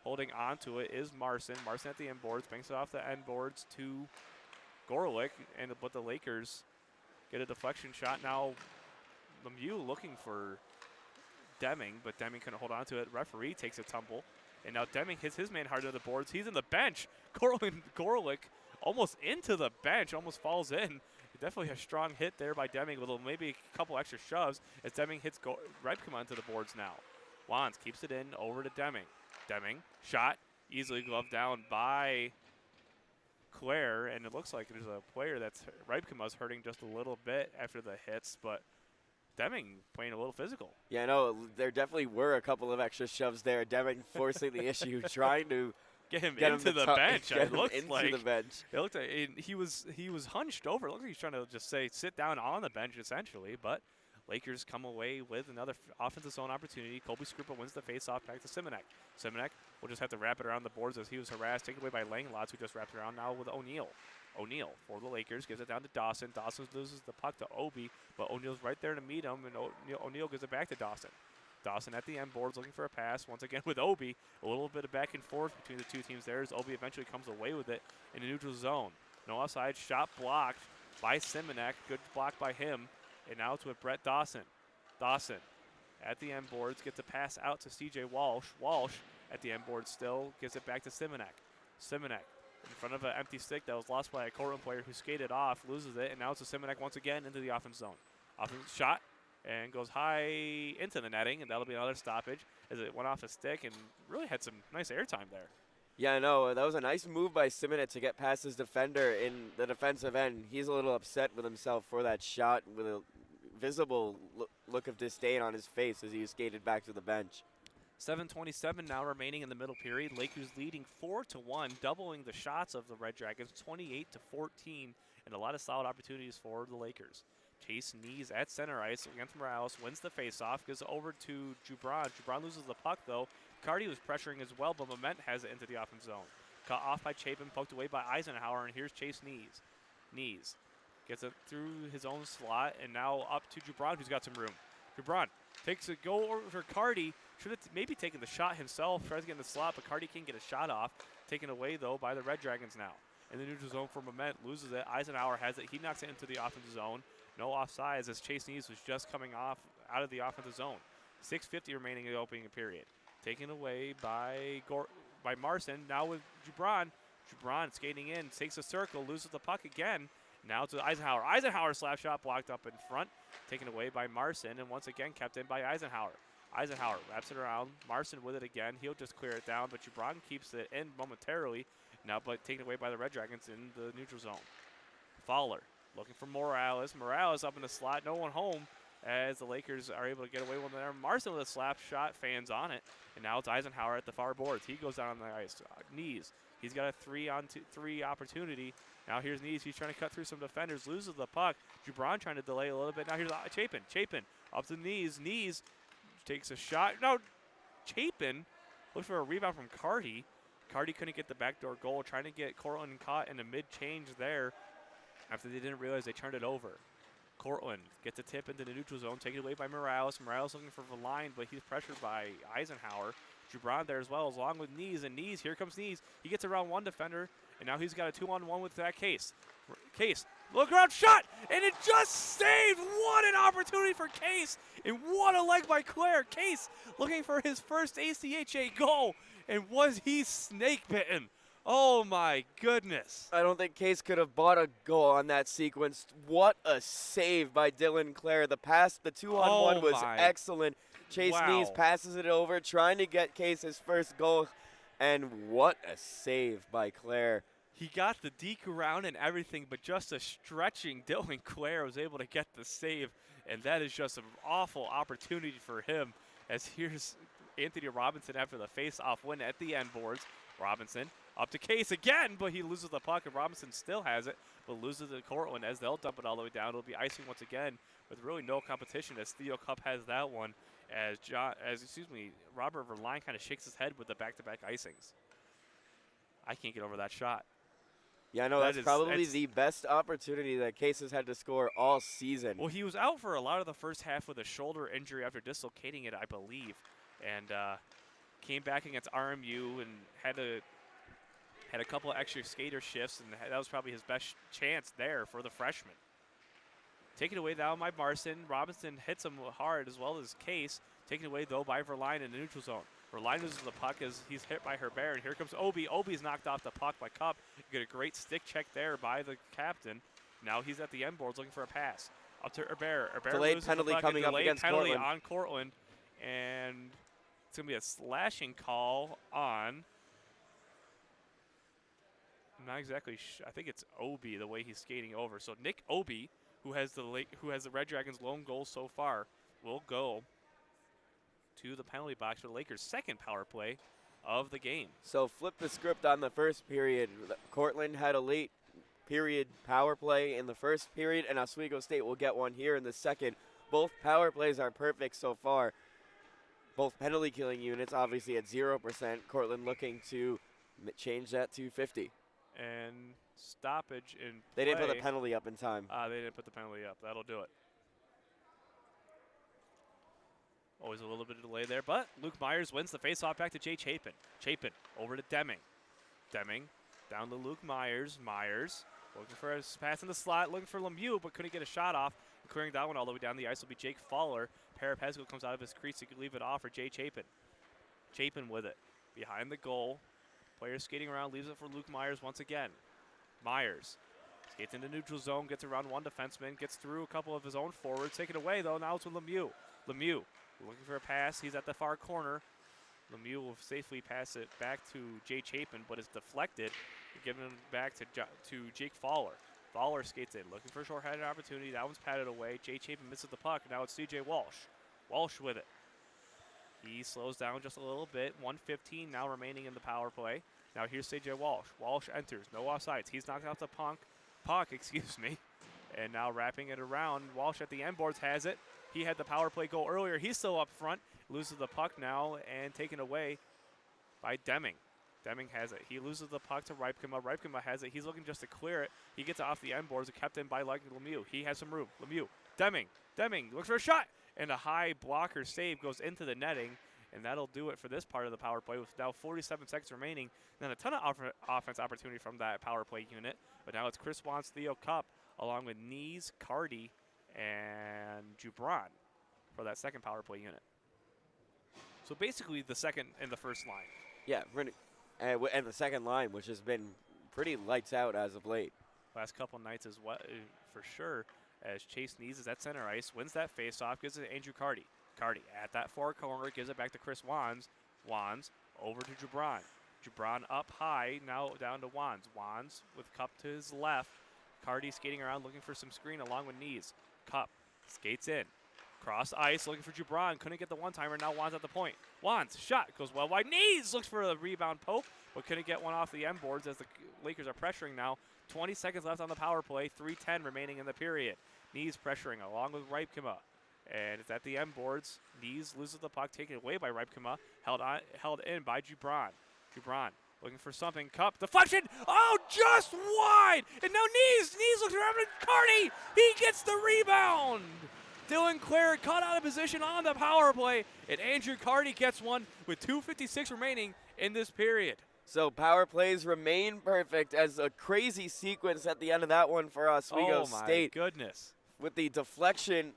Holding on to it is Marson. Marson at the end boards, banks it off the end boards to Gorelick, but the Lakers get a deflection shot. Now Lemieux looking for Deming, but Deming couldn't hold on to it. Referee takes a tumble, and now Deming hits his man hard to the boards. He's in the bench. Gorelick almost into the bench, almost falls in. Definitely a strong hit there by Deming with maybe a couple extra shoves as Deming hits Ripkema onto the boards now. Wands keeps it in over to Deming. Deming, shot, easily gloved down by Claire, and it looks like there's a player that's Ripkema's hurting just a little bit after the hits, but Deming playing a little physical. Yeah, I know. There definitely were a couple of extra shoves there. Deming forcing the issue, trying to get him into the bench. It looked like he was hunched over. It looked like he's trying to just say sit down on the bench essentially, but Lakers come away with another offensive zone opportunity. Colby Scrupa wins the faceoff back to Simonek. Simonek will just have to wrap it around the boards as he was harassed, taken away by Langlots, who just wrapped it around now with O'Neal. O'Neal for the Lakers gives it down to Dawson. Dawson loses the puck to Obi, but O'Neal's right there to meet him, and O'Neal gives it back to Dawson. Dawson at the end boards looking for a pass once again with Obi. A little bit of back and forth between the two teams there as Obi eventually comes away with it in the neutral zone. No offside, shot blocked by Simonek. Good block by him. And now it's with Brett Dawson. Dawson at the end boards gets a pass out to CJ Walsh. Walsh at the end board still gives it back to Simonek. Simonek in front of an empty stick that was lost by a Cortland player who skated off, loses it, and now it's a Simonek once again into the offense zone. Offense shot and goes high into the netting, and that'll be another stoppage as it went off a stick and really had some nice airtime there. Yeah, I know. That was a nice move by Simonek to get past his defender in the defensive end. He's a little upset with himself for that shot with a visible look of disdain on his face as he skated back to the bench. 7:27 now remaining in the middle period. Lakers leading 4-1, doubling the shots of the Red Dragons, 28-14, and a lot of solid opportunities for the Lakers. Chase Knees at center ice against Morales, wins the faceoff, gives it over to Jubran. Jubran loses the puck though. Cardi was pressuring as well, but Moment has it into the offense zone. Cut off by Chapin, poked away by Eisenhower, and here's Chase Knees. Knees gets it through his own slot, and now up to Jubran, who's got some room. Jubran takes a go over for Cardi. Should have maybe taken the shot himself, tries to get in the slot, but Cardi can't get a shot off. Taken away, though, by the Red Dragons now. In the neutral zone for Moment, loses it. Eisenhower has it. He knocks it into the offensive zone. No offsides as Chase Knees was just coming off out of the offensive zone. 6:50 remaining in the opening period. Taken away by Marson. Now with Jubran. Jubran skating in, takes a circle, loses the puck again. Now to Eisenhower. Eisenhower slap shot blocked up in front. Taken away by Marson, and once again kept in by Eisenhower. Eisenhower wraps it around. Marson with it again. He'll just clear it down, but Jubran keeps it in momentarily. Now, but taken away by the Red Dragons in the neutral zone. Fowler looking for Morales. Morales up in the slot. No one home as the Lakers are able to get away with it. Marson with a slap shot. Fans on it. And now it's Eisenhower at the far boards. He goes down on the ice. Knees. He's got a 3-on-3 opportunity. Now here's Knees. He's trying to cut through some defenders. Loses the puck. Jubran trying to delay a little bit. Now here's Chapin. Chapin up to Knees. Knees takes a shot. No, Chapin looks for a rebound from Cardi. Cardi couldn't get the backdoor goal. Trying to get Cortland caught in a mid-change there after they didn't realize they turned it over. Cortland gets a tip into the neutral zone, taken away by Morales. Morales looking for the line, but he's pressured by Eisenhower. Jubran there as well, along with Knees. And Knees, here comes Knees. He gets around one defender, and now he's got a 2-on-1 with that Case. Case, look around, shot, and it just saved. What an opportunity for Case, and what a leg by Claire. Case looking for his first ACHA goal, and was he snake bitten? Oh my goodness. I don't think Case could have bought a goal on that sequence. What a save by Dylan Clare. The pass, the 2-on-1 was excellent. Chase Knees passes it over, trying to get Case his first goal, and what a save by Clare. He got the deke around and everything, but just a stretching Dylan Clare was able to get the save, and that is just an awful opportunity for him. As here's Anthony Robinson after the face-off win at the end boards. Robinson up to Case again, but he loses the puck, and Robinson still has it, but loses it to Cortland as they'll dump it all the way down. It'll be icing once again with really no competition as Theo Cup has that one. Robert Verline kind of shakes his head with the back-to-back icings. I can't get over that shot. Yeah, no, that's probably the best opportunity that Case has had to score all season. Well, he was out for a lot of the first half with a shoulder injury after dislocating it, I believe, and came back against RMU and had a couple of extra skater shifts, and that was probably his best chance there for the freshman. Taken away now by Marson. Robinson hits him hard as well as Case. Taken away, though, by Verline in the neutral zone. Verline loses the puck as he's hit by Herbert, and here comes Obi. Obi's knocked off the puck by Cup. Get a great stick check there by the captain. Now he's at the end boards looking for a pass. Up to Herbert. Delayed penalty coming up against penalty Cortland. on Cortland, and it's going to be a slashing call on. I'm not exactly I think it's Obi, the way he's skating over. So Nick Obi, who has the Red Dragons' lone goal so far, will go to the penalty box for the Lakers' second power play of the game. So flip the script on the first period. Cortland had a late period power play in the first period, and Oswego State will get one here in the second. Both power plays are perfect so far. Both penalty killing units obviously at 0%. Cortland looking to change that to 50. And stoppage in play. They didn't put the penalty up in time. They didn't put the penalty up. That'll do it. Always a little bit of delay there, but Luke Myers wins the faceoff back to Jay Chapin. Chapin over to Deming. Deming down to Luke Myers. Myers looking for a pass in the slot, looking for Lemieux, but couldn't get a shot off. And clearing that one all the way down the ice will be Jake Fowler. Parapesco comes out of his crease to leave it off for Jay Chapin. Chapin with it. Behind the goal. Player skating around, leaves it for Luke Myers once again. Myers skates into neutral zone, gets around one defenseman, gets through a couple of his own forwards. Take it away, though. Now it's with Lemieux. Lemieux looking for a pass. He's at the far corner. Lemieux will safely pass it back to Jay Chapin, but it's deflected. Giving it back to Jake Fowler. Fowler skates in, looking for a short-handed opportunity. That one's patted away. Jay Chapin misses the puck. Now it's C.J. Walsh. Walsh with it. He slows down just a little bit. 1:15 now remaining in the power play. Now here's C.J. Walsh. Walsh enters. No offsides. He's knocked out the puck, excuse me. And now wrapping it around. Walsh at the end boards has it. He had the power play goal earlier. He's still up front. Loses the puck now and taken away by Deming. Deming has it. He loses the puck to Ripkema. Ripkema has it. He's looking just to clear it. He gets it off the end boards. Kept in by Lemieux. He has some room. Lemieux. Deming. Deming looks for a shot. And a high blocker save goes into the netting. And that'll do it for this part of the power play with now 47 seconds remaining. Then a ton of offense opportunity from that power play unit. But now it's Chris Wan's Theo Cup along with Nees, Cardi, and Jubran for that second power play unit. So basically the second and the first line. Yeah, and the second line, which has been pretty lights out as of late. Last couple nights as well, for sure, as Chase Nees is at center ice, wins that faceoff, gives it to Andrew Cardi. Cardi at that far corner, gives it back to Chris Wands. Wands over to Jubran. Jubran up high, now down to Wands. Wands with Cup to his left. Cardi skating around looking for some screen along with Nees. Cup skates in. Cross ice, looking for Jubran. Couldn't get the one-timer. Now Wands at the point. Wands, shot, goes well wide. Nees looks for the rebound poke, but couldn't get one off the end boards as the Lakers are pressuring now. 20 seconds left on the power play. 3:10 remaining in the period. Nees pressuring along with Ripkema. And it's at the end boards. Nees loses the puck, taken away by Ripkema. Held in by Jubran. Jubran looking for something. Cup, deflection. Oh, just wide. And now Nees looks around at Cardi. He gets the rebound. Dylan Clare caught out of position on the power play, and Andrew Cardi gets one with 2:56 remaining in this period. So power plays remain perfect as a crazy sequence at the end of that one for Oswego State. Oh, my goodness. With the deflection,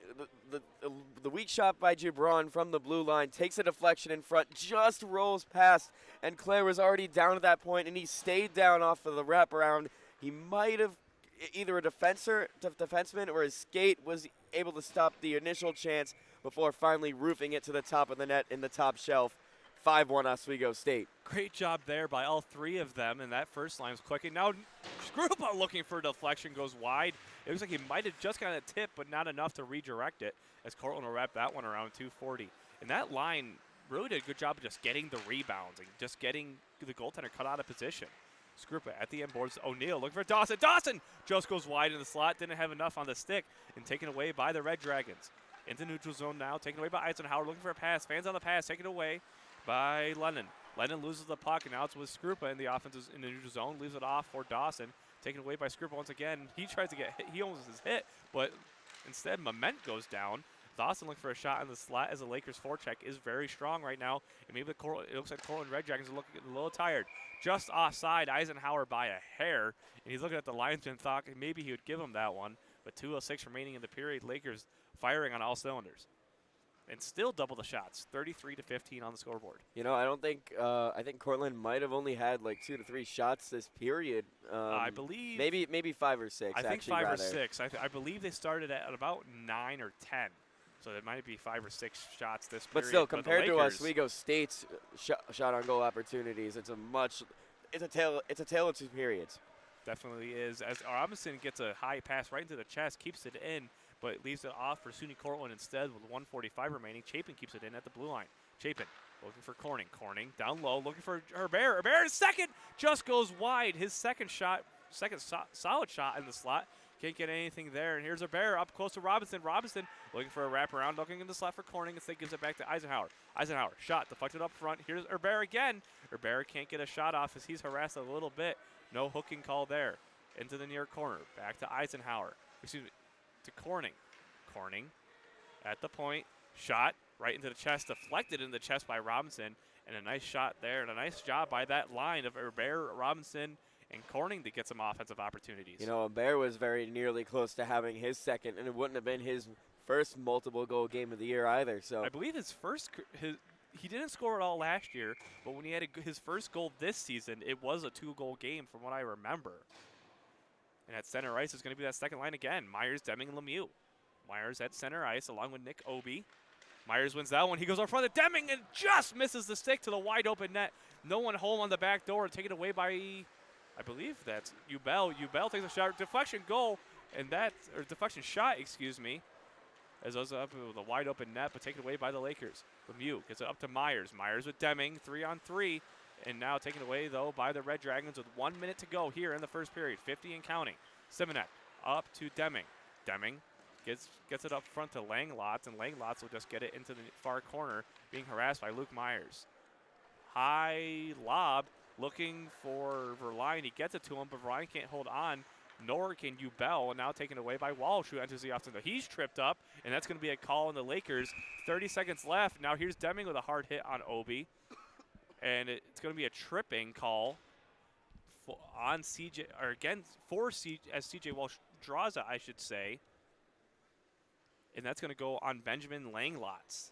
the weak shot by Gibran from the blue line takes a deflection in front, just rolls past, and Claire was already down at that point, and he stayed down off of the wraparound. He might have either a defenseman or his skate was able to stop the initial chance before finally roofing it to the top of the net in the top shelf. 5-1 Oswego State. Great job there by all three of them, and that first line was quick. And now Skrupa looking for a deflection goes wide. It looks like he might have just gotten a tip, but not enough to redirect it, as Cortland will wrap that one around 2:40. And that line really did a good job of just getting the rebounds and just getting the goaltender cut out of position. Skrupa at the end boards. O'Neal looking for Dawson. Dawson just goes wide in the slot. Didn't have enough on the stick and taken away by the Red Dragons. Into neutral zone now. Taken away by Eisenhower. Looking for a pass. Fans on the pass. Taken away by Lennon. Lennon loses the puck, and now it's with Skrupa in the offense in the neutral zone. Leaves it off for Dawson. Taken away by Skrupa once again. He tries to get hit. He almost is hit, but instead Moment goes down. Dawson looking for a shot in the slot as the Lakers forecheck is very strong right now. And maybe it looks like Cortland Red Dragons are looking a little tired. Just offside, Eisenhower by a hair. And he's looking at the linesman, thought maybe he would give him that one. But 2:06 remaining in the period. Lakers firing on all cylinders. And still double the shots, 33-15 on the scoreboard. You know, I think Cortland might have only had like 2 to 3 shots this period. I believe. Maybe 5 or 6. I think 5 or 6. I believe they started at about 9 or 10. So it might be 5 or 6 shots this period. But still, compared to Oswego State's shot on goal opportunities, it's a tale of two periods. Definitely is. As Robinson gets a high pass right into the chest, keeps it in, but leaves it off for SUNY Cortland instead with 1:45 remaining. Chapin keeps it in at the blue line. Chapin looking for Corning. Corning down low, looking for Herbert. Herbert second, just goes wide. His second solid shot in the slot Can't get anything there. And here's Bear up close to Robinson. Robinson looking for a wraparound, looking in the slot for Corning. Instead gives it back to Eisenhower. Eisenhower, shot, deflected up front. Here's Bear again. Bear can't get a shot off as he's harassed a little bit. No hooking call there. Into the near corner. Back to Eisenhower. Excuse me, to Corning. Corning at the point. Shot right into the chest. Deflected in the chest by Robinson. And a nice shot there. And a nice job by that line of Bear, Robinson, and Corning to get some offensive opportunities. You know, Bear was very nearly close to having his second, and it wouldn't have been his first multiple goal game of the year either. So I believe he didn't score at all last year, but when he had his first goal this season, it was a 2-goal game from what I remember. And at center ice is going to be that second line again. Myers, Deming, and Lemieux. Myers at center ice along with Nick Obi. Myers wins that one. He goes up front of Deming and just misses the stick to the wide open net. No one home on the back door. Taken away by, I believe that's Ubel. Ubel takes a shot, deflection goal, and deflection shot, excuse me, as goes up with a wide open net, but taken away by the Lakers. Lemieux gets it up to Myers. Myers with Deming, 3-on-3, and now taken away, though, by the Red Dragons with 1 minute to go here in the first period, 50 and counting. Simonet up to Deming. Deming gets it up front to Langlots, and Langlots will just get it into the far corner, being harassed by Luke Myers. High lob, looking for Verline. He gets it to him, but Verline can't hold on, nor can Ubel, and now taken away by Walsh, who enters the offense. He's tripped up, and that's going to be a call on the Lakers. 30 seconds left. Now here's Deming with a hard hit on Obi, and it's going to be a tripping call on CJ, or again for as CJ Walsh draws it, I should say. And that's going to go on Benjamin Langlots.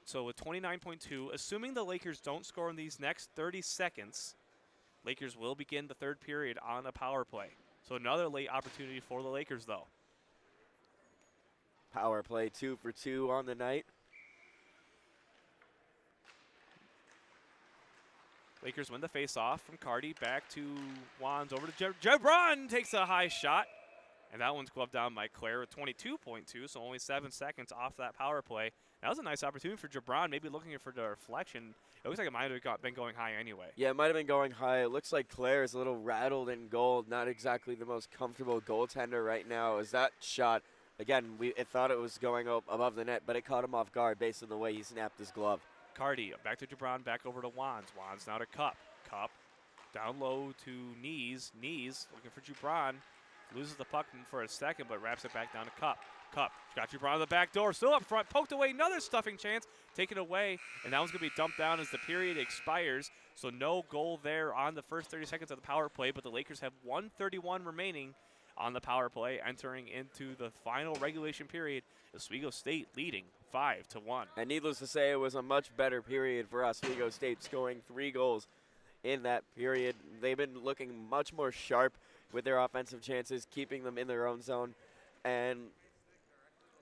So with 29.2, assuming the Lakers don't score in these next 30 seconds, Lakers will begin the third period on a power play. So another late opportunity for the Lakers, though. Power play 2 for 2 on the night. Lakers win the face-off from Cardi. Back to Wands over to Jebron. Takes a high shot. And that one's gloved down by Claire with 22.2, so only 7 seconds off that power play. That was a nice opportunity for Jebron, maybe looking for the reflection. It looks like it might have been going high anyway. Yeah, it might have been going high. It looks like Claire is a little rattled in goal. Not exactly the most comfortable goaltender right now. As that shot, again, it thought it was going up above the net, but it caught him off guard based on the way he snapped his glove. Cardi, back to Jebron, back over to Wands. Wands now to Cup. Cup down low to Knees. Knees looking for Jebron. Loses the puck for a second, but wraps it back down to Cup. Cup got Jebron on the back door, still up front, poked away, another stuffing chance, taken away, and that one's going to be dumped down as the period expires. So no goal there on the first 30 seconds of the power play, but the Lakers have 1:31 remaining on the power play, entering into the final regulation period. Oswego State leading 5-1. And needless to say, it was a much better period for Oswego State, scoring 3 goals in that period. They've been looking much more sharp with their offensive chances, keeping them in their own zone, and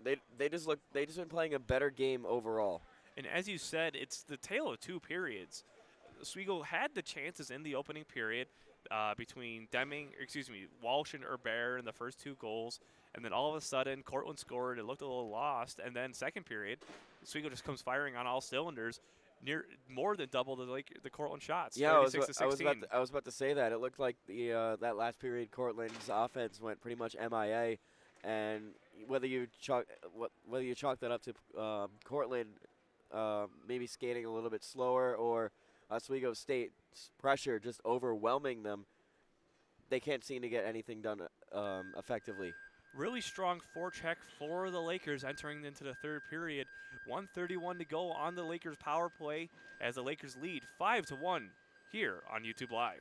they just been playing a better game overall. And as you said, it's the tale of 2 periods. Oswego had the chances in the opening period between Walsh and Herbert in the first 2 goals, and then all of a sudden Cortland scored. It looked a little lost, and then second period, Oswego just comes firing on all cylinders. More than double the Cortland shots. Yeah, 36-16. I was about to say that. It looked like that last period Cortland's offense went pretty much MIA, and whether you chalk that up to Cortland maybe skating a little bit slower or Oswego State's pressure just overwhelming them, they can't seem to get anything done effectively. Really strong forecheck for the Lakers entering into the third period. 1:31 to go on the Lakers power play as the Lakers lead 5-1 here on YouTube Live.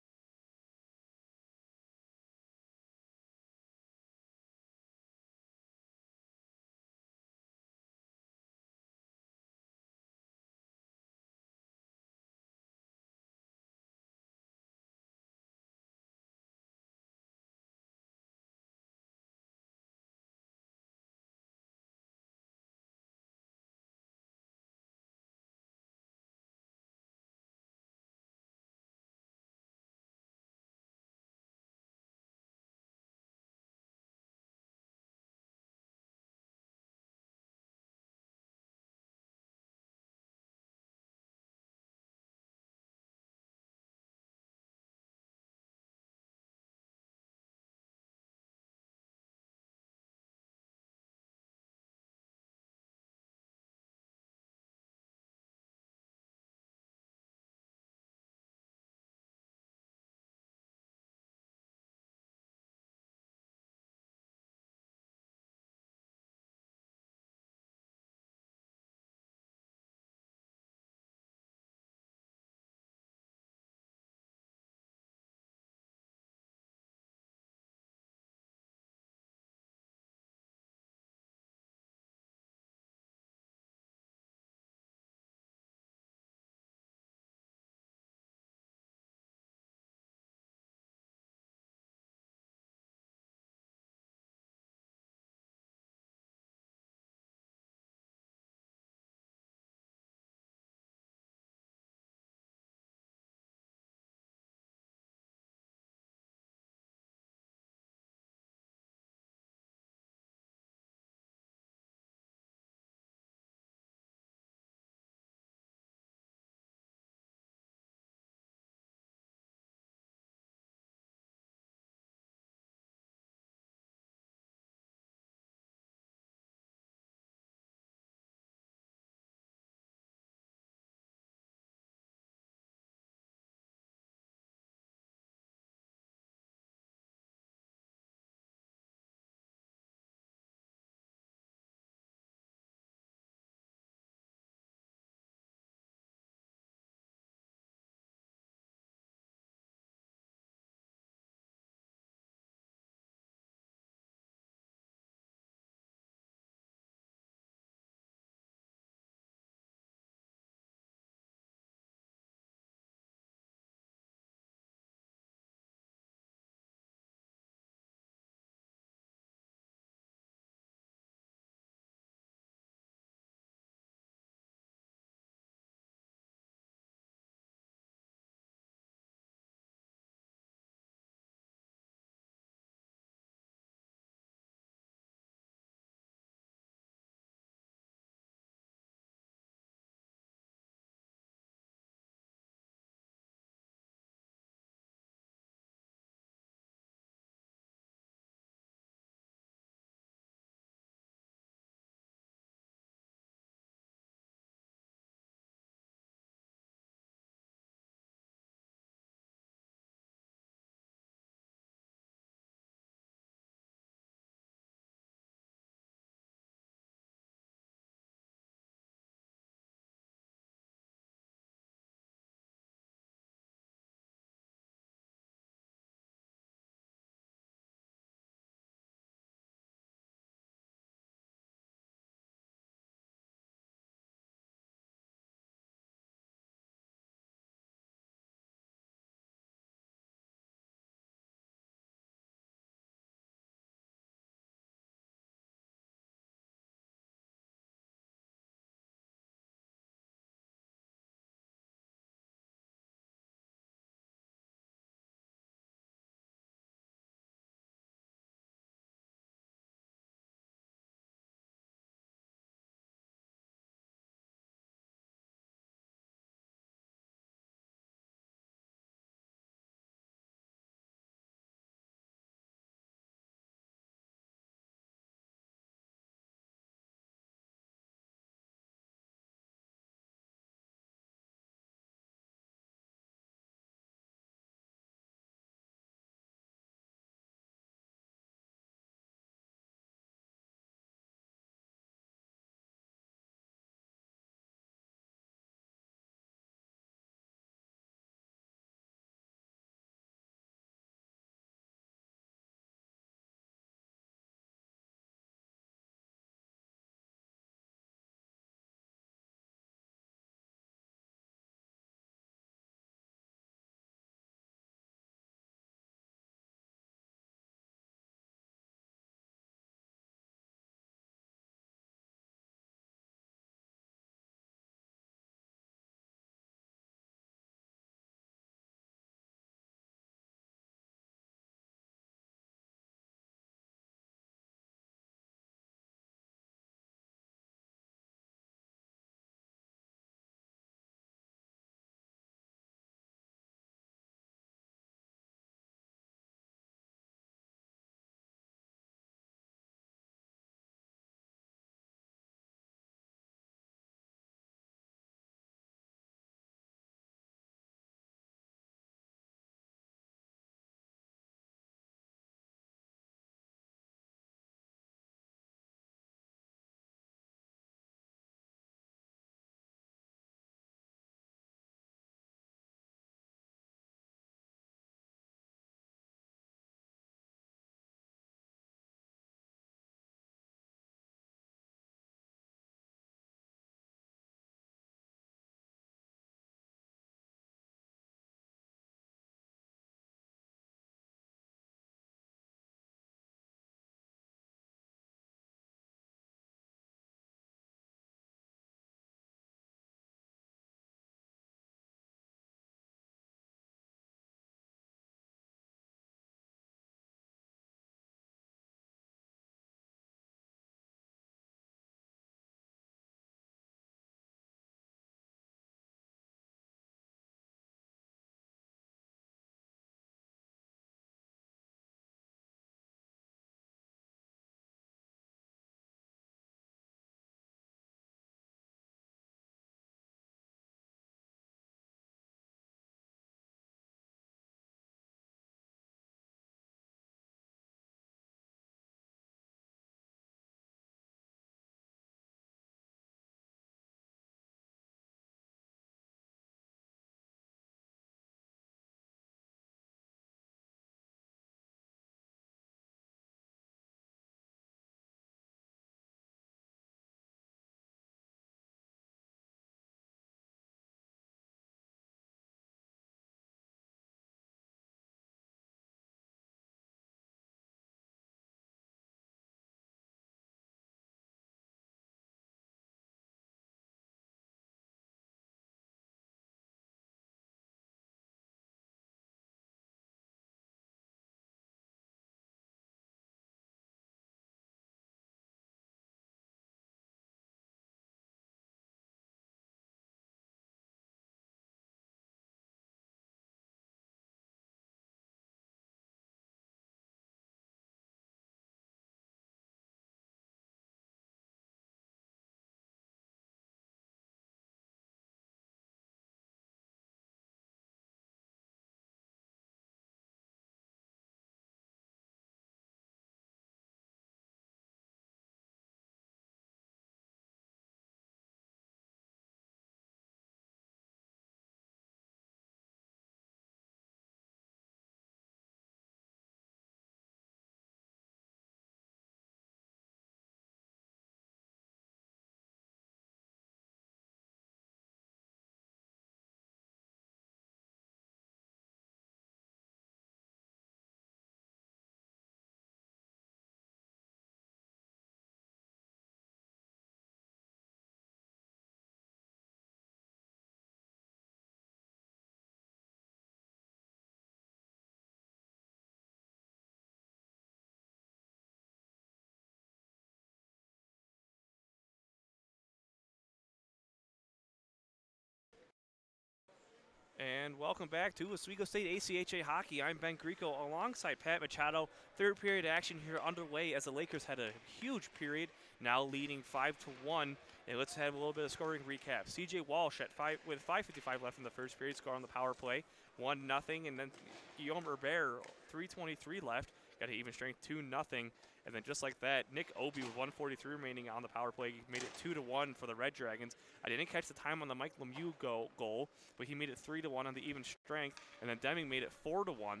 And welcome back to Oswego State ACHA Hockey. I'm Ben Greco alongside Pat Machado. Third period action here underway as the Lakers had a huge period, now leading 5-1. And let's have a little bit of scoring recap. C.J. Walsh with 5:55 left in the first period, scored on the power play, 1-0. And then Guillaume Herbert, 3:23 left, got an even strength, 2-0. And then just like that, Nick Obi with 1:43 remaining on the power play made it 2-1 for the Red Dragons. I didn't catch the time on the Mike Lemieux goal, but he made it 3-1 on the even strength. And then Deming made it 4-1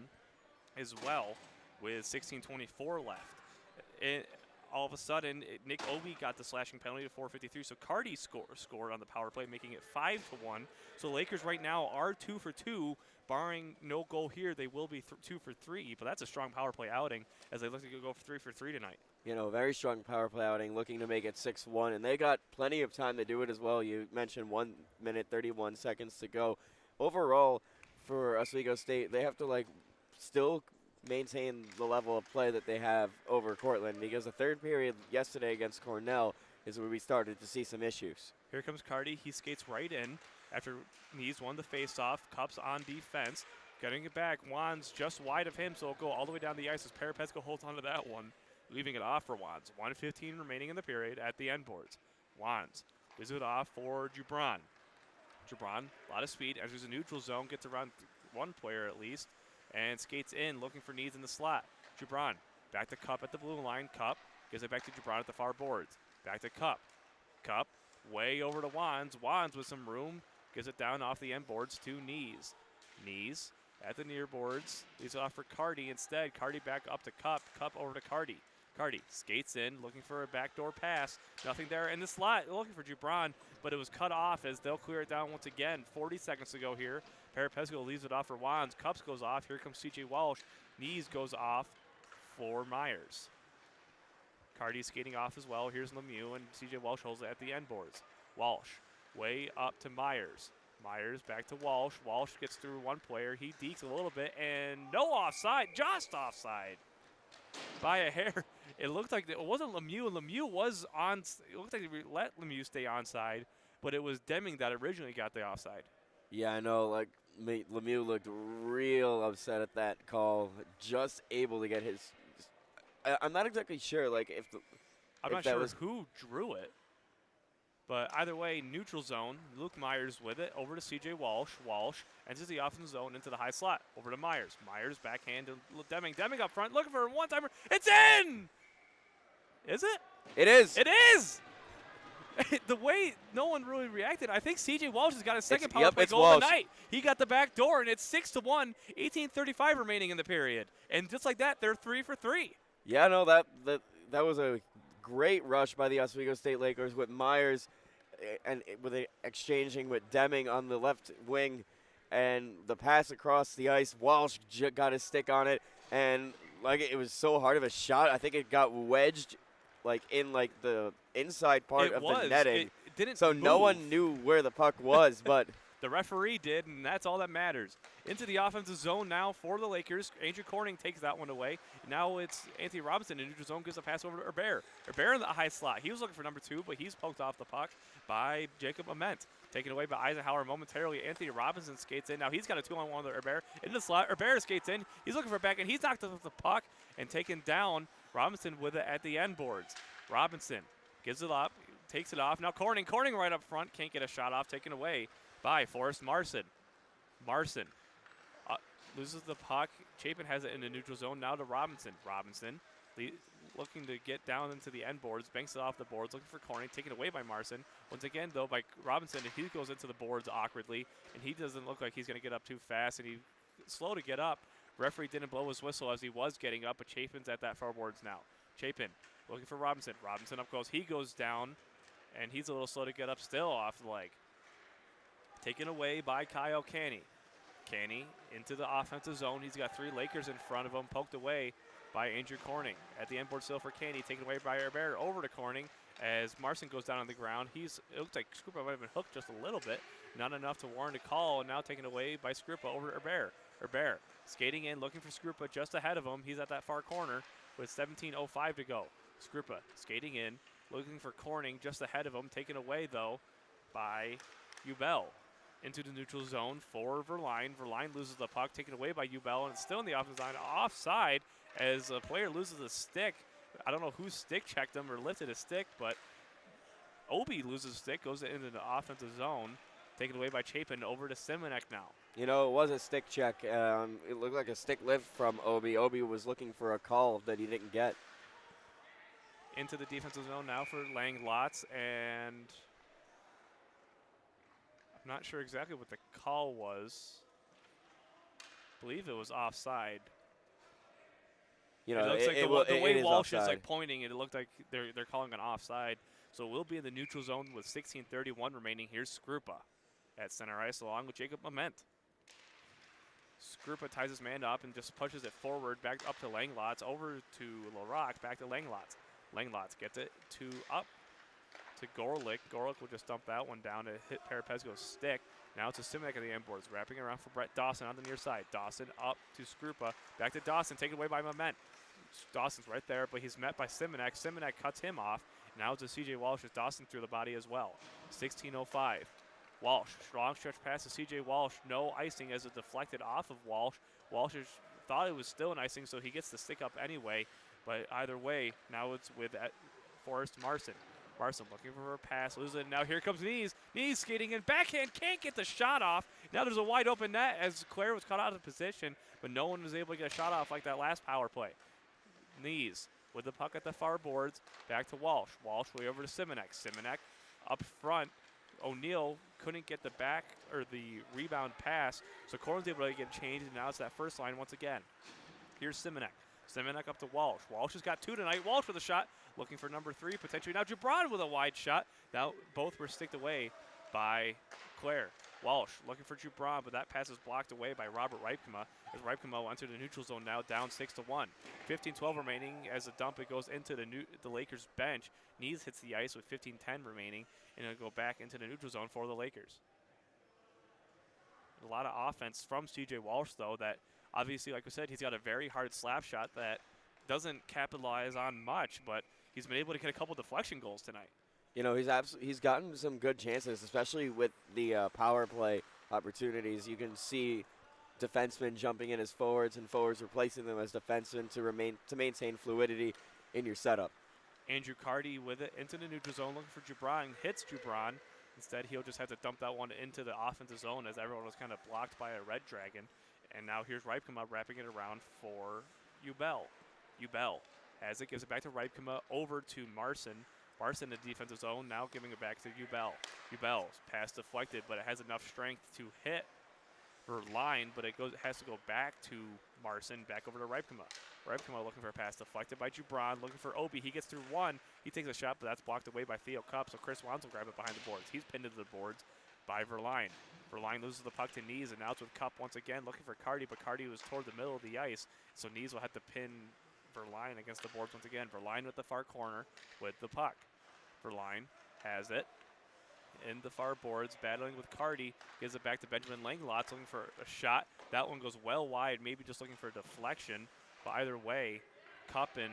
as well with 16:24 left. All of a sudden, Nick Obi got the slashing penalty to 4:53, so Cardi scored on the power play, making it 5-1. So the Lakers right now are 2 for 2. Barring no goal here, they will be 2 for 3, but that's a strong power play outing as they look to go 3 for 3 tonight. You know, very strong power play outing, looking to make it 6-1, and they got plenty of time to do it as well. You mentioned 1 minute, 31 seconds to go. Overall, for Oswego State, they have to, still maintain the level of play that they have over Cortland, because the third period yesterday against Cornell is where we started to see some issues. Here comes Cardi. He skates right in after Knees won the face-off. Cups on defense. Getting it back. Wands just wide of him, so it'll go all the way down the ice as Parapesco holds onto that one, leaving it off for Wands. 1:15 remaining in the period at the end boards. Wands gives it off for Jubran. Jubran, a lot of speed, enters a neutral zone, gets around one player at least, and skates in, looking for Needs in the slot. Jubran, back to Cup at the blue line. Cup gives it back to Jubran at the far boards. Back to Cup. Cup way over to Wands. Wands with some room, gives it down off the end boards to Knees. Knees at the near boards, leaves it off for Cardi instead. Cardi back up to Cup. Cup over to Cardi. Cardi skates in, looking for a backdoor pass. Nothing there in the slot, looking for Jubran, but it was cut off as they'll clear it down once again. 40 seconds to go here. Parapesco leaves it off for Wands. Cups goes off. Here comes C.J. Walsh. Knees goes off for Myers. Cardi skating off as well. Here's Lemieux, and C.J. Walsh holds it at the end boards. Walsh way up to Myers. Myers back to Walsh. Walsh gets through one player. He dekes a little bit, and no offside, just offside by a hair. It looked like it wasn't Lemieux, and Lemieux was on. It looked like they let Lemieux stay onside, but it was Deming that originally got the offside. Yeah, I know. Lemieux looked real upset at that call. Just able to get his. I'm not exactly sure. I'm not sure who drew it, but either way, neutral zone. Luke Myers with it over to C.J. Walsh. Walsh enters the offensive zone into the high slot. Over to Myers. Myers backhand to Deming. Deming up front, looking for a one-timer. It's in. Is it? It is. It is. The way no one really reacted, I think C.J. Walsh has got his second power play goal of the night. He got the back door, and it's 6-1, 18:35 remaining in the period. And just like that, they're 3 for 3. Yeah, no, that was a great rush by the Oswego State Lakers with Myers and exchanging with Deming on the left wing, and the pass across the ice. Walsh got his stick on it, and it was so hard of a shot. I think it got wedged in the inside part of the netting. It didn't so move. No one knew where the puck was, but the referee did, and that's all that matters. Into the offensive zone now for the Lakers. Andrew Corning takes that one away. Now it's Anthony Robinson in neutral zone, gives a pass over to Herbert. Herbert in the high slot. He was looking for number 2, but he's poked off the puck by Jacob Ament. Taken away by Eisenhower momentarily. Anthony Robinson skates in. Now he's got a 2-on-1 with Herbert. In the slot, Herbert skates in. He's looking for a back, and he's knocked off the puck and taken down. Robinson with it at the end boards. Robinson gives it up, takes it off. Now Corning right up front. Can't get a shot off. Taken away by Forrest Marson. Marson loses the puck. Chapin has it in the neutral zone. Now to Robinson. Robinson looking to get down into the end boards. Banks it off the boards. Looking for Corning. Taken away by Marson. Once again, though, by Robinson. He goes into the boards awkwardly, and he doesn't look like he's going to get up too fast, and he's slow to get up. Referee didn't blow his whistle as he was getting up, but Chapin's at that far boards now. Chapin looking for Robinson. Robinson up goes. He goes down, and he's a little slow to get up still off the leg. Taken away by Kyle Canny. Canny into the offensive zone. He's got 3 Lakers in front of him. Poked away by Andrew Corning. At the end board still for Canny. Taken away by Herbert. Over to Corning as Marson goes down on the ground. It looks like Skrupa might have been hooked just a little bit. Not enough to warrant a call. And now taken away by Skrupa over to Herbert. Herbert skating in, looking for Skrupa just ahead of him. He's at that far corner with 17:05 to go. Skrupa skating in, looking for Corning just ahead of him. Taken away, though, by Ubel. into the neutral zone for Verline. Verline loses the puck, taken away by Ubel, and it's still in the offensive line, offside, as a player loses a stick. I don't know who stick checked him or lifted a stick, but Obi loses a stick, goes into the offensive zone, taken away by Chapin, over to Simonek now. You know, it was a stick check. It looked like a stick lift from Obi. Obi was looking for a call that he didn't get. Into the defensive zone now for Lang Lotz, and I'm not sure exactly what the call was. I believe it was offside. You know, it looks like the it way is Walsh offside. is like pointing, it looked like they're calling an offside. So we'll be in the neutral zone with 16:31 remaining. Here's Skrupa at center ice along with Jacob Ament. Skrupa ties his man up and just pushes it forward, back up to Langlotz, over to LaRock, back to Langlotz. Langlotz gets it up to Gorlick. Gorlick will just dump that one down to hit Parapezgo's stick. Now to Simonek at the end boards, wrapping around for Brett Dawson on the near side. Dawson up to Skrupa, back to Dawson, taken away by Ament. Dawson's right there, but he's met by Simonek. Simonek cuts him off. Now to C.J. Walsh as Dawson through the body as well. 16:05. Walsh, long stretch pass to C.J. Walsh. No icing as it deflected off of Walsh. Walsh thought it was still an icing, so he gets the stick up anyway. But either way, now it's with Forrest Marson. Marson looking for a pass, loses it. Now here comes Knees. Knees skating in, backhand, can't get the shot off. Now there's a wide open net as Claire was caught out of position, but no one was able to get a shot off like that last power play. Knees with the puck at the far boards, back to Walsh. Walsh way over to Simonek. Simonek up front. O'Neal couldn't get the back or the rebound pass, so Cortland's able to get changed, and now it's that first line once again. Here's Simonek. Simonek up to Walsh. Walsh has got 2 tonight. Walsh with a shot, looking for number 3 potentially. Now Gibran with a wide shot. Now both were sticked away by Claire. Walsh looking for Gibran, but that pass is blocked away by Robert Reipkema, as Reipkema will enter the neutral zone now, down 6-1. 15:12 remaining as the dump, it goes into the Lakers bench. Knees hits the ice with 15:10 remaining, and it'll go back into the neutral zone for the Lakers. A lot of offense from C.J. Walsh, though, that obviously, like we said, he's got a very hard slap shot that doesn't capitalize on much, but he's been able to get a couple deflection goals tonight. You know, he's gotten some good chances, especially with the power play opportunities. You can see defensemen jumping in as forwards and forwards replacing them as defensemen to maintain fluidity in your setup. Andrew Carty with it into the neutral zone, looking for Gibran, hits Gibran. Instead, he'll just have to dump that one into the offensive zone as everyone was kind of blocked by a Red Dragon. And now here's Reipkema wrapping it around for Ubel. Ubel has it, gives it back to Reipkema, over to Marson. Marson in the defensive zone, now giving it back to Ubel. Ubel's pass deflected, but it has enough strength to hit her line, but it has to go back to Marson, back over to Reipkema. Reipkema looking for a pass deflected by Gibran, looking for Obi. He gets through one. He takes a shot, but that's blocked away by Theo Cup, so Chris Wands will grab it behind the boards. He's pinned to the boards by Verline. Verline loses the puck to Knees, and now it's with Cup once again, looking for Carty, but Carty was toward the middle of the ice, so Knees will have to pin Verline against the boards once again. Verline with the far corner with the puck. Verline has it in the far boards, battling with Carty, gives it back to Benjamin Langlotz, looking for a shot. That one goes well wide, maybe just looking for a deflection, but either way, Cup and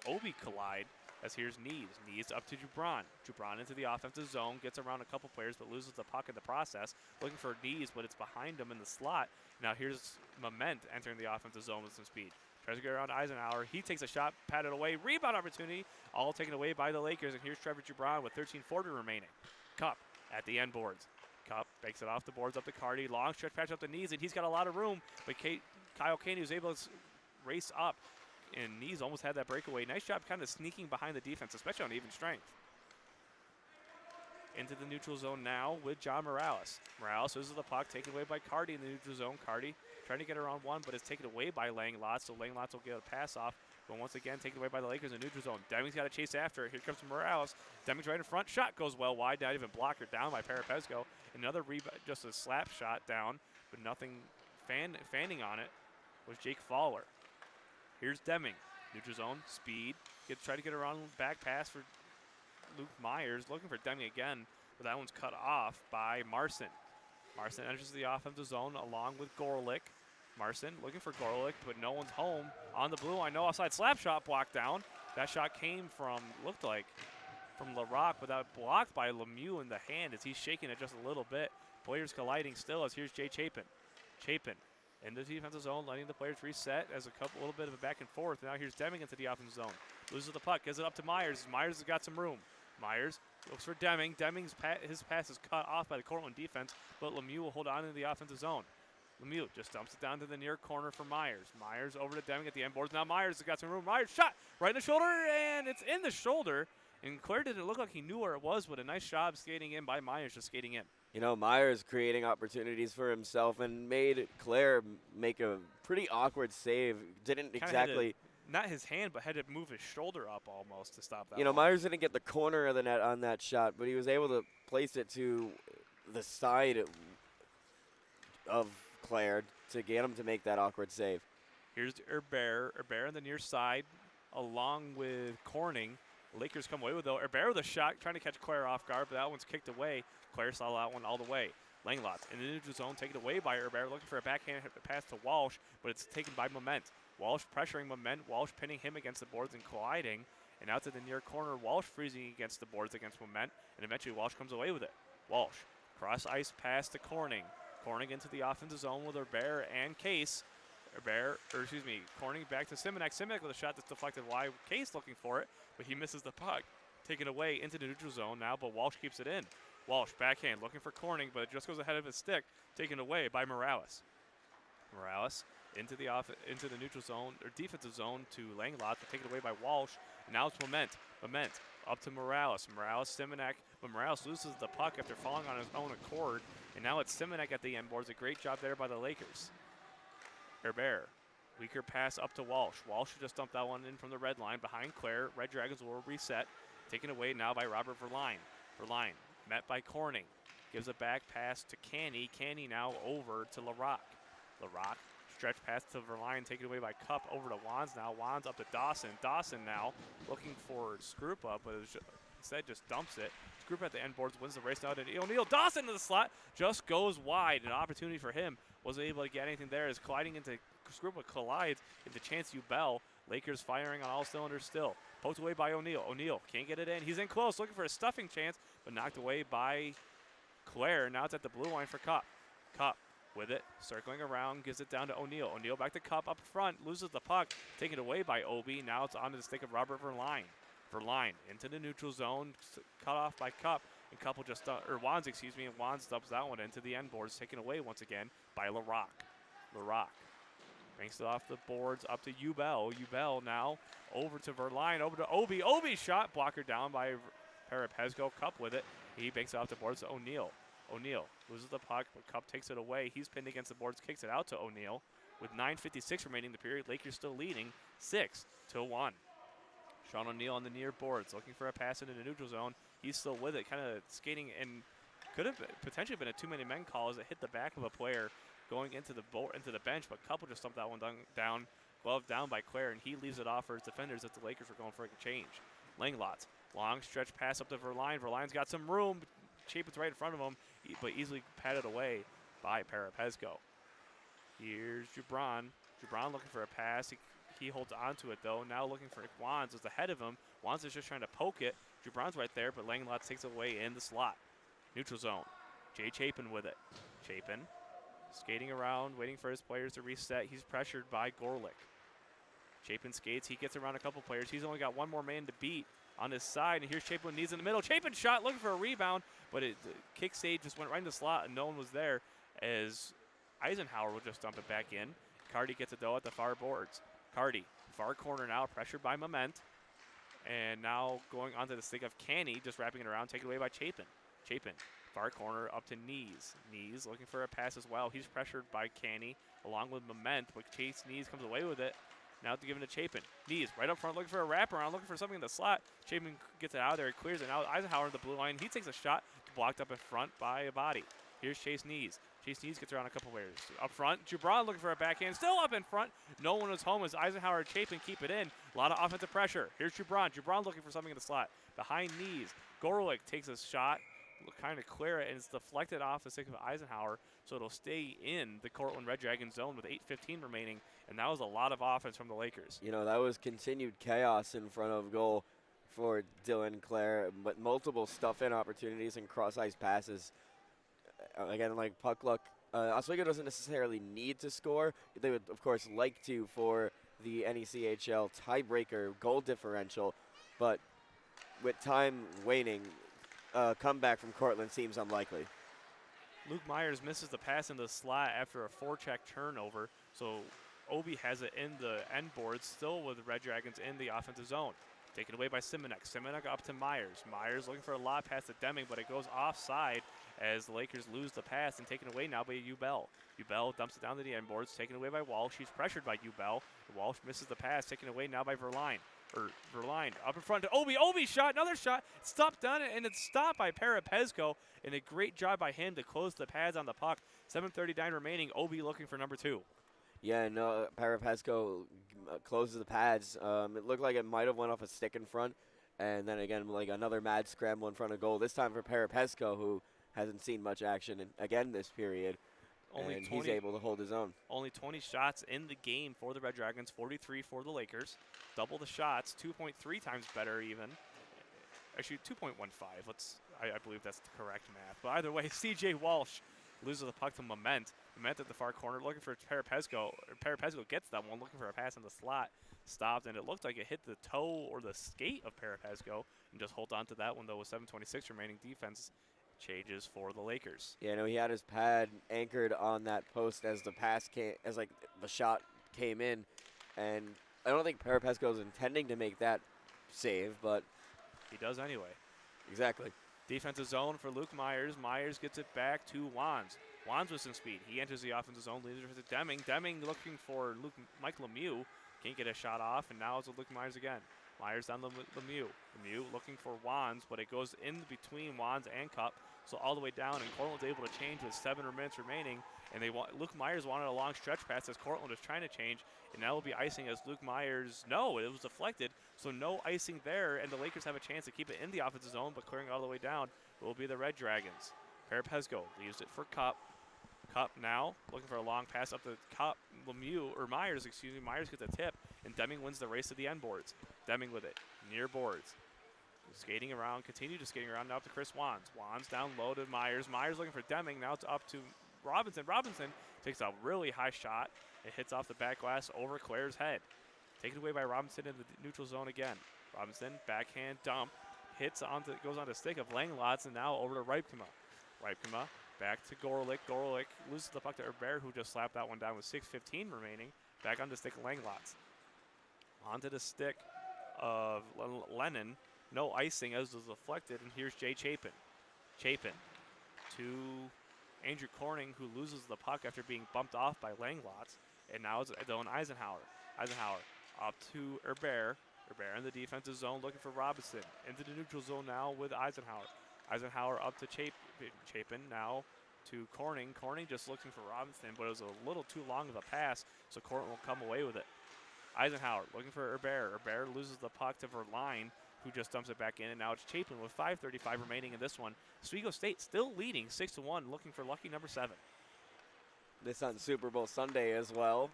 Obi collide. As here's Knees. Knees up to Gibran. Gibran into the offensive zone, gets around a couple players, but loses the puck in the process. Looking for Knees, but it's behind him in the slot. Now here's Ment entering the offensive zone with some speed. Tries to get around Eisenhower. He takes a shot, patted away. Rebound opportunity, all taken away by the Lakers. And here's Trevor Gibran with 13:40 remaining. Cup at the end boards. Cup makes it off the boards up to Carty. Long stretch patch up the Knees, and he's got a lot of room. But Kyle Caney was able to race up, and Knees almost had that breakaway. Nice job kind of sneaking behind the defense, especially on even strength. Into the neutral zone now with John Morales. Morales loses the puck, taken away by Carty in the neutral zone. Carty trying to get around one, but it's taken away by Langlotz, so Langlotz will get a pass off. But once again, taken away by the Lakers in the neutral zone. Deming's got to chase after it. Here comes Morales. Deming's right in front. Shot goes well wide, not even blocked or down by Parapezgo. Another rebound, just a slap shot down, but nothing fanning on it was Jake Fowler. Here's Deming. Neutral zone, speed. Try to get around back pass for Luke Myers. Looking for Deming again, but that one's cut off by Marson. Marson enters the offensive zone along with Gorlick. Marson looking for Gorlick, but no one's home. On the blue line, no offside. Slap shot blocked down. That shot came from, looked like, from LaRock, but that blocked by Lemieux in the hand as he's shaking it just a little bit. Players colliding still as here's Jay Chapin. Chapin in the defensive zone, letting the players reset as a little bit of a back and forth. Now here's Deming into the offensive zone. Loses the puck, gives it up to Myers. Myers has got some room. Myers looks for Deming. Deming's his pass is cut off by the Cortland defense, but Lemieux will hold on in the offensive zone. Lemieux just dumps it down to the near corner for Myers. Myers over to Deming at the end boards. Now Myers has got some room. Myers shot right in the shoulder, and it's in the shoulder. And Claire didn't look like he knew where it was, but a nice job skating in by Myers, just skating in. You know, Myers creating opportunities for himself and made Claire make a pretty awkward save. Didn't Kinda exactly. Not his hand, but had to move his shoulder up almost to stop that. You know, ball. Myers didn't get the corner of the net on that shot, but he was able to place it to the side of Claire to get him to make that awkward save. Here's Herbert on the near side, along with Corning. Lakers come away with though. Herbert with a shot, trying to catch Claire off guard, but that one's kicked away. Claire saw that one all the way. Langlots in the neutral zone, taken away by Herbert, looking for a backhand pass to Walsh, but it's taken by Moment. Walsh pressuring Moment, Walsh pinning him against the boards and colliding, and out to the near corner, Walsh freezing against the boards against Moment, and eventually Walsh comes away with it. Walsh, cross ice pass to Corning. Corning into the offensive zone with Herbert and Case. Corning back to Simonek. Simonek with a shot that's deflected wide. Case looking for it, but he misses the puck. Taken away into the neutral zone now, but Walsh keeps it in. Walsh backhand looking for Corning, but it just goes ahead of his stick. Taken away by Morales. Morales into the neutral zone or defensive zone to Langlot, but taken away by Walsh. And now it's Moment. Moment up to Morales. Morales, Simonek, but Morales loses the puck after falling on his own accord. And now it's Simonek at the end boards. A great job there by the Lakers. Herbert, weaker pass up to Walsh. Walsh just dumped that one in from the red line behind Claire. Red Dragons will reset. Taken away now by Robert Verline. Verline met by Corning. Gives a back pass to Canny. Canny now over to LaRock. LaRock, stretch pass to Verline, taken away by Cup over to Wands now. Wands up to Dawson. Dawson now looking for Skrupa, but instead just dumps it. Skrupa at the end boards wins the race now to O'Neal. Dawson to the slot, just goes wide. An opportunity for him. Wasn't able to get anything there as colliding into Skrupa collides into Chance Ubell. Lakers firing on all cylinders still. Poked away by O'Neal. O'Neal can't get it in. He's in close, looking for a stuffing chance, but knocked away by Claire. Now it's at the blue line for Cup. Cup with it, circling around, gives it down to O'Neal. O'Neal back to Cup up front, loses the puck, taken away by Obi. Now it's onto the stick of Robert Verline. Verline into the neutral zone, cut off by Cup. And Couple just, Wands, and Wands dubs that one into the end boards, taken away once again by LaRock. LaRock banks it off the boards up to Ubell. Ubell now over to Verline, over to Obi. Obi shot, blocker down by Parapesco. Cup with it. He banks it off the boards to O'Neal. O'Neal loses the puck, but Cup takes it away. He's pinned against the boards, kicks it out to O'Neal. With 9:56 remaining in the period, Lakers still leading 6-1. Sean O'Neal on the near boards, looking for a pass into the neutral zone. He's still with it, kind of skating, and could have potentially been a too-many-men call as it hit the back of a player going into the bench, but Couple just stumped that one down, glove down by Claire, and he leaves it off for his defenders if the Lakers were going for a change. Langlots, long stretch pass up to Verline. Verline's got some room. Chapin's right in front of him, but easily patted away by Parapesco. Here's Gibran. Gibran looking for a pass. He holds onto it, though. Now looking for Wands is ahead of him. Wands is just trying to poke it. Gibran's right there, but Langlots takes it away in the slot. Neutral zone. Jay Chapin with it. Chapin skating around, waiting for his players to reset. He's pressured by Gorlick. Chapin skates. He gets around a couple players. He's only got one more man to beat on his side, and here's Chapin with knees in the middle. Chapin shot, looking for a rebound, but the kick save just went right in the slot, and no one was there as Eisenhower will just dump it back in. Cardi gets it, though, at the far boards. Cardi, far corner now, pressured by Moment. And now going onto the stick of Canny, just wrapping it around, taken away by Chapin. Chapin, far corner up to Knees. Knees looking for a pass as well. He's pressured by Canny along with Moment, but Chase Knees comes away with it. Now to give it to Chapin. Knees right up front looking for a wraparound, looking for something in the slot. Chapin gets it out of there, he clears it. Now Eisenhower in the blue line. He takes a shot, blocked up in front by a body. Here's Chase Knees. Chase Knees gets around a couple players. Up front, Gibran looking for a backhand. Still up in front. No one was home as Eisenhower and Chapin keep it in. A lot of offensive pressure. Here's Gibran. Gibran looking for something in the slot. Behind Knees. Gorlick takes a shot, kind of clear it, and it's deflected off the stick of Eisenhower, so it'll stay in the Cortland Red Dragon zone with 8:15 remaining, and that was a lot of offense from the Lakers. You know, that was continued chaos in front of goal for Dylan Clare, but multiple stuff-in opportunities and cross-ice passes. Again, like puck luck, Oswego doesn't necessarily need to score. They would, of course, like to for the NECHL tiebreaker goal differential, but with time waning, comeback from Cortland seems unlikely. Luke Myers misses the pass in the slot after a forecheck turnover, so Obi has it in the end boards, still with the Red Dragons in the offensive zone. Taken away by Simonek. Simonek up to Myers. Myers looking for a lob pass to Deming, but it goes offside as the Lakers lose the pass and taken away now by Ubell. Ubell dumps it down to the end boards, taken away by Walsh. He's pressured by Ubell. Walsh misses the pass, taken away now by Verline. Verline up in front to Obi. Obi shot, another shot. Stopped done, and it's stopped by Parapesco. And a great job by him to close the pads on the puck. 7:39 remaining. Obi looking for number 2. Yeah, no, Parapesco closes the pads. It looked like it might have went off a stick in front, and then again, like another mad scramble in front of goal. This time for Parapesco, who hasn't seen much action again this period. And he's able to hold his own. Only 20 shots in the game for the Red Dragons, 43 for the Lakers. Double the shots, 2.3 times better even. Actually, 2.15. I believe that's the correct math. But either way, C.J. Walsh loses the puck to Moment. Moment at the far corner looking for Parapesco. Parapesco gets that one, looking for a pass in the slot. Stopped, and it looked like it hit the toe or the skate of Parapesco. And just hold on to that one, though, with 7:26 remaining. Defense changes for the Lakers. Yeah, no, he had his pad anchored on that post as the pass came, as like the shot came in, and I don't think Parapesco was intending to make that save, but he does anyway. Exactly. Defensive zone for Luke Myers. Myers gets it back to Wands. Wands with some speed. He enters the offensive zone, leads it to Deming. Deming looking for Mike Lemieux. Can't get a shot off, and now it's with Luke Myers again. Myers down Lemieux. Lemieux looking for Wands, but it goes in between Wands and Cup. So all the way down, and Cortland's able to change with 7 minutes remaining. And Luke Myers wanted a long stretch pass as Cortland was trying to change, and now will be icing as Luke Myers. No, it was deflected, so no icing there, and the Lakers have a chance to keep it in the offensive zone, but clearing all the way down will be the Red Dragons. Parapesco leaves it for Cup. Cup now looking for a long pass up to Cup. Myers gets a tip, and Deming wins the race to the end boards. Deming with it near boards. Skating around, continue to skating around, now up to Chris Wands. Wands down low to Myers. Myers looking for Deming, now it's up to Robinson. Robinson takes a really high shot. It hits off the back glass over Claire's head. Taken away by Robinson in the neutral zone again. Robinson, backhand dump, goes onto stick of Langlots, and now over to Reipkema. Reipkema back to Gorelick. Gorelick loses the puck to Herbert, who just slapped that one down with 6:15 remaining. Back on the stick of Langlots. Onto the stick of Lennon. No icing as was deflected, and here's Jay Chapin. Chapin to Andrew Corning, who loses the puck after being bumped off by Langlots, and now it's Dylan Eisenhower. Eisenhower up to Herbert. Herbert in the defensive zone looking for Robinson. Into the neutral zone now with Eisenhower. Eisenhower up to Chapin, now to Corning. Corning just looking for Robinson, but it was a little too long of a pass, so Cortland will come away with it. Eisenhower looking for Herbert. Herbert loses the puck to Verline, who just dumps it back in, and now it's Chapin with 5:35 remaining in this one. Oswego State still leading 6-1, looking for lucky number 7. This on Super Bowl Sunday as well.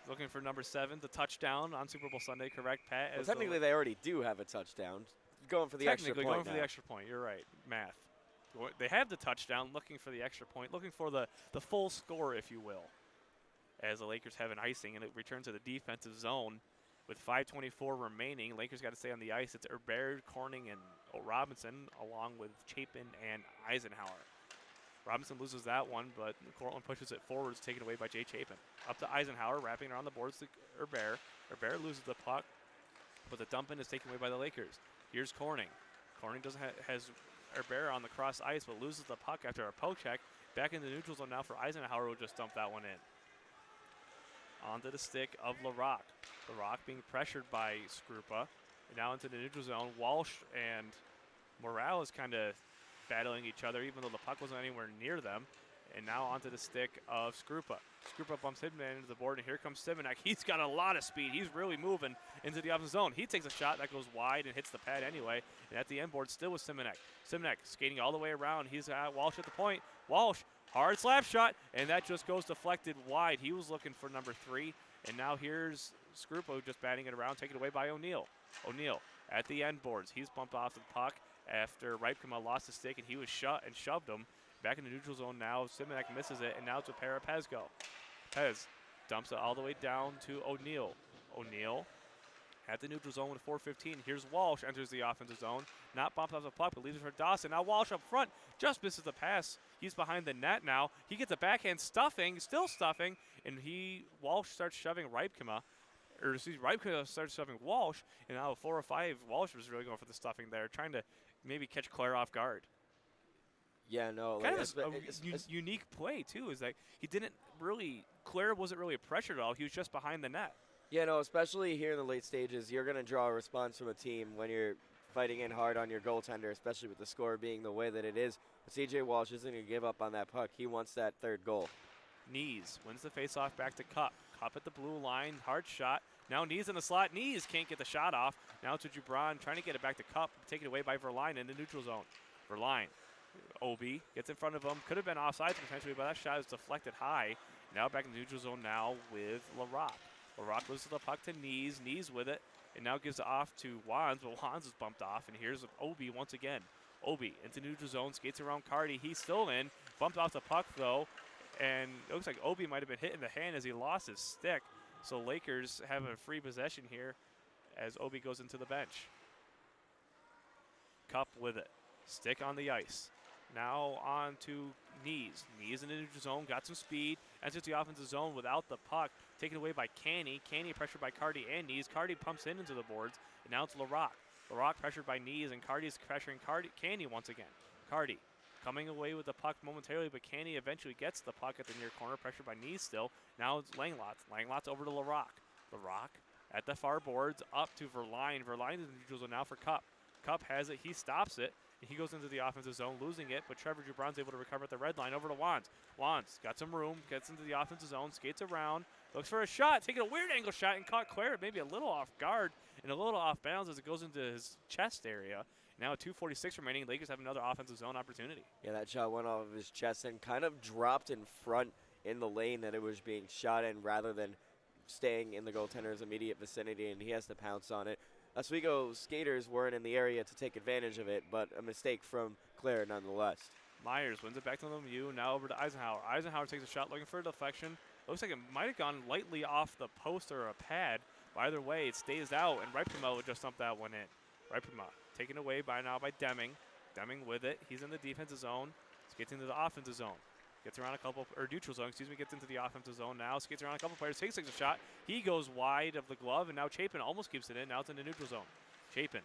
Looking for number 7, the touchdown on Super Bowl Sunday, correct, Pat? Well, technically, they already do have a touchdown. Going for the extra point. Going for the extra point. You're right. Math. They have the touchdown, looking for the extra point, looking for the full score, if you will, as the Lakers have an icing, and it returns to the defensive zone. With 5:24 remaining, Lakers got to stay on the ice. It's Herbert, Corning, and Robinson, along with Chapin and Eisenhower. Robinson loses that one, but Cortland pushes it forwards, taken away by Jay Chapin. Up to Eisenhower, wrapping around the boards to Herbert. Herbert loses the puck, but the dump-in is taken away by the Lakers. Here's Corning. Corning has Herbert on the cross ice, but loses the puck after a poke check. Back in the neutral zone now for Eisenhower, who just dumped that one in. Onto the stick of LaRock. LaRock being pressured by Skrupa. And now into the neutral zone. Walsh and Morales kind of battling each other, even though the puck wasn't anywhere near them. And now onto the stick of Skrupa. Skrupa bumps Hidman into the board, and here comes Simonek. He's got a lot of speed. He's really moving into the offensive zone. He takes a shot that goes wide and hits the pad anyway. And at the end board, still with Simonek. Simonek skating all the way around. He's got Walsh at the point. Walsh, hard slap shot, and that just goes deflected wide. He was looking for number 3, and now here's Scrupo just batting it around, taken away by O'Neal. O'Neal at the end boards. He's bumped off the puck after Ripkema lost his stick, and he was shut and shoved him. Back in the neutral zone now. Simonek misses it, and now it's with Pez. Pez dumps it all the way down to O'Neal. O'Neal at the neutral zone with 4:15. Here's Walsh, enters the offensive zone. Not bumped off the puck, but leaves it for Dawson. Now Walsh up front, just misses the pass. He's behind the net now. He gets a backhand stuffing, still stuffing, and Walsh starts shoving Ripkema. Ripkema starts shoving Walsh, and now 4 or 5, Walsh was really going for the stuffing there, trying to maybe catch Claire off guard. Yeah, no. Kind of a unique play, too, is that Claire wasn't really pressured at all. He was just behind the net. Yeah, no, especially here in the late stages, you're going to draw a response from a team when you're fighting in hard on your goaltender, especially with the score being the way that it is. But C.J. Walsh isn't going to give up on that puck. He wants that third goal. Knees wins the faceoff back to Cup. Cup at the blue line, hard shot. Now Knees in the slot. Knees can't get the shot off. Now to Gibran trying to get it back to Cup, taken away by Verline in the neutral zone. Verline, Obi gets in front of him. Could have been offside potentially, but that shot is deflected high. Now back in the neutral zone now with LaRock. LaRock loses the puck to Knees. Knees with it, and now gives it off to Wands, but Wands is bumped off, and here's Obi once again. Obi into neutral zone, skates around Cardi. He's still in. Bumped off the puck, though, and it looks like Obi might have been hit in the hand as he lost his stick. So Lakers have a free possession here as Obi goes into the bench. Cup with it. Stick on the ice. Now on to Knees. Knees in the neutral zone, got some speed. Enters the offensive zone without the puck. Taken away by Canny. Canny pressured by Cardi and Knees. Cardi pumps into the boards, and now it's LaRock. LaRock pressured by Knees, and Cardi's pressuring Canny once again. Cardi coming away with the puck momentarily, but Canny eventually gets the puck at the near corner, pressured by Knees still. Now it's Langlots. Langlots over to LaRock. LaRock at the far boards, up to Verline. Verline is in the neutral zone now for Cup. Cup has it. He stops it. He goes into the offensive zone, losing it, but Trevor Gibran's able to recover at the red line over to Wands. Wands got some room, gets into the offensive zone, skates around, looks for a shot, taking a weird angle shot, and caught Claire maybe a little off guard and a little off bounds as it goes into his chest area. Now at 2:46 remaining, Lakers have another offensive zone opportunity. Yeah, that shot went off of his chest and kind of dropped in front in the lane that it was being shot in rather than staying in the goaltender's immediate vicinity, and he has to pounce on it. Oswego skaters weren't in the area to take advantage of it, but a mistake from Claire nonetheless. Myers wins it back to Lemieux, now over to Eisenhower. Eisenhower takes a shot looking for a deflection. Looks like it might have gone lightly off the post or a pad. But either way, it stays out, and Ripkema would just dump that one in. Ripkema taken away by Deming. Deming with it. He's in the defensive zone. Gets into the offensive zone. Gets around neutral zone, gets into the offensive zone now. Skates around a couple players, takes a shot. He goes wide of the glove, and now Chapin almost keeps it in. Now it's in the neutral zone. Chapin,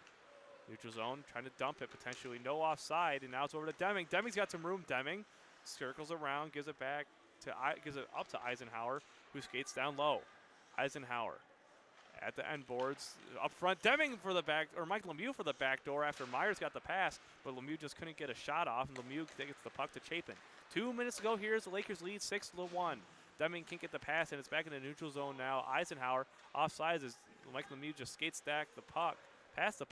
neutral zone, trying to dump it potentially. No offside, and now it's over to Deming. Deming's got some room. Deming circles around, gives it up to Eisenhower, who skates down low. Eisenhower at the end boards, up front. Deming for the back, or Mike Lemieux for the back door after Myers got the pass, but Lemieux just couldn't get a shot off, and Lemieux gets the puck to Chapin. 2 minutes to go. Here's the Lakers lead 6-1. Deming can't get the pass, and it's back in the neutral zone now. Eisenhower offsides as Mike Lemieux just skates past the puck, as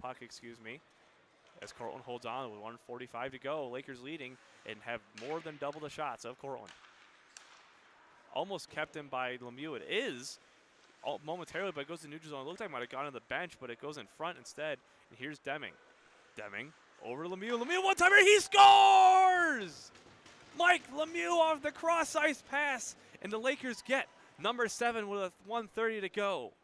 Cortland holds on with 1:45 to go. Lakers leading and have more than double the shots of Cortland. Almost kept him by Lemieux. It is momentarily, but it goes to neutral zone. It looked like it might have gone on the bench, but it goes in front instead. And here's Deming. Deming over to Lemieux. Lemieux one-timer. He scores! Mike Lemieux off the cross-ice pass, and the Lakers get number 7 with 1:30 to go.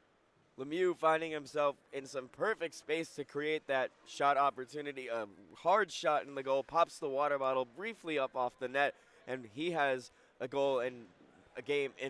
Lemieux finding himself in some perfect space to create that shot opportunity. A hard shot in the goal, pops the water bottle briefly up off the net, and he has a goal in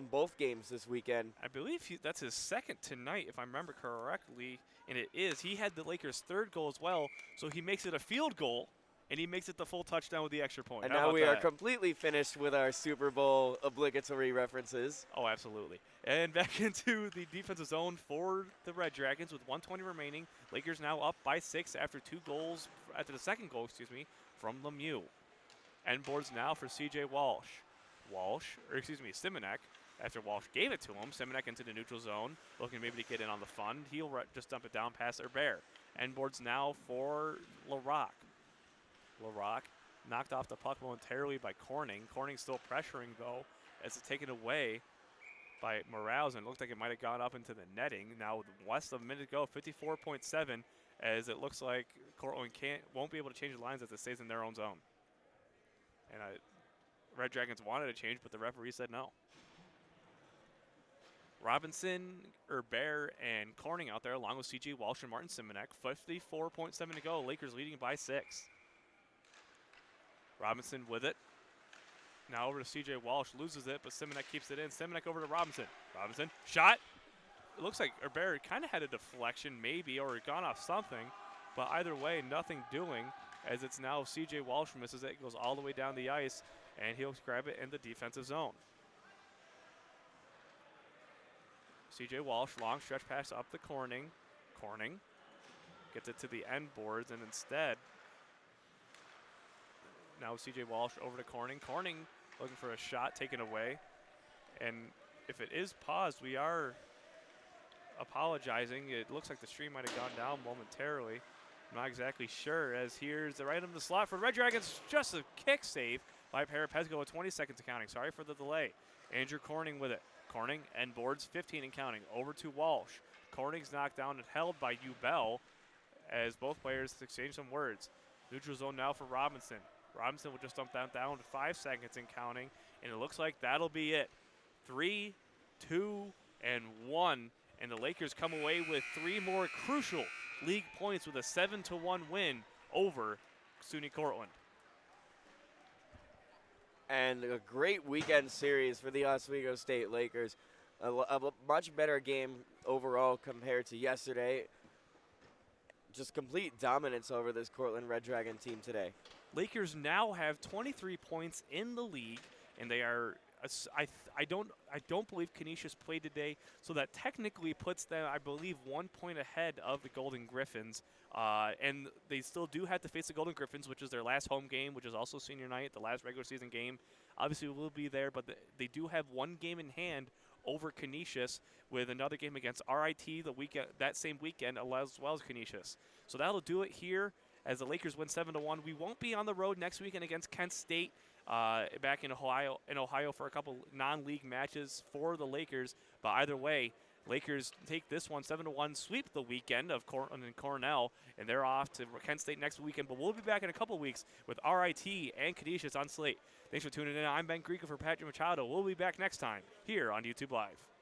both games this weekend. I believe that's his second tonight, if I remember correctly, and it is. He had the Lakers' third goal as well, so he makes it a field goal. And he makes it the full touchdown with the extra point. And now we are completely finished with our Super Bowl obligatory references. Oh, absolutely. And back into the defensive zone for the Red Dragons with 1:20 remaining. Lakers now up by 6 after the second goal, from Lemieux. End boards now for C.J. Simonek. After Walsh gave it to him, Simonek into the neutral zone, looking maybe to get in on the fun. He'll just dump it down past Herbert. End boards now for LaRock. LaRock knocked off the puck momentarily by Corning. Corning still pressuring, though, as it's taken away by Morales, and it looked like it might have gone up into the netting. Now, less than a minute to go, 54.7, as it looks like Cortland won't be able to change the lines as it stays in their own zone. And Red Dragons wanted to change, but the referee said no. Robinson, Herbert, and Corning out there, along with C.J. Walsh and Martin Simonek. 54.7 to go. Lakers leading by 6. Robinson with it. Now over to C.J. Walsh, loses it, but Simonek keeps it in. Simonek over to Robinson. Robinson, shot. It looks like Herbert kind of had a deflection, maybe, or gone off something. But either way, nothing doing, as it's now C.J. Walsh misses it, goes all the way down the ice, and he'll grab it in the defensive zone. C.J. Walsh, long stretch pass up the Corning. Corning gets it to the end boards, and instead, now C.J. Walsh over to Corning. Corning looking for a shot taken away. And if it is paused, we are apologizing. It looks like the stream might have gone down momentarily. I'm not exactly sure, as here's the right in the slot for the Red Dragons. Just a kick save by Parapesco with 20 seconds accounting. Sorry for the delay. Andrew Corning with it. Corning, end boards, 15 and counting. Over to Walsh. Corning's knocked down and held by Ubel, as both players exchange some words. Neutral zone now for Robinson. Robinson will just dump that down to 5 seconds and counting, and it looks like that'll be it. 3, 2, and 1, and the Lakers come away with 3 more crucial league points with a 7-1 win over SUNY Cortland. And a great weekend series for the Oswego State Lakers. A much better game overall compared to yesterday. Just complete dominance over this Cortland Red Dragon team today. Lakers now have 23 points in the league, and they are. I don't believe Canisius played today, so that technically puts them, I believe, 1 point ahead of the Golden Griffins. And they still do have to face the Golden Griffins, which is their last home game, which is also senior night, the last regular season game. Obviously, we'll be there, but they do have 1 game in hand over Canisius, with another game against RIT that same weekend, as well as Canisius. So that'll do it here as the Lakers win 7-1. We won't be on the road next weekend against Kent State back in Ohio for a couple non-league matches for the Lakers. But either way, Lakers take this one 7-1, sweep the weekend of Cortland and Cornell, and they're off to Kent State next weekend. But we'll be back in a couple weeks with RIT and Canisius on slate. Thanks for tuning in. I'm Ben Grieco for Patrick Machado. We'll be back next time here on YouTube Live.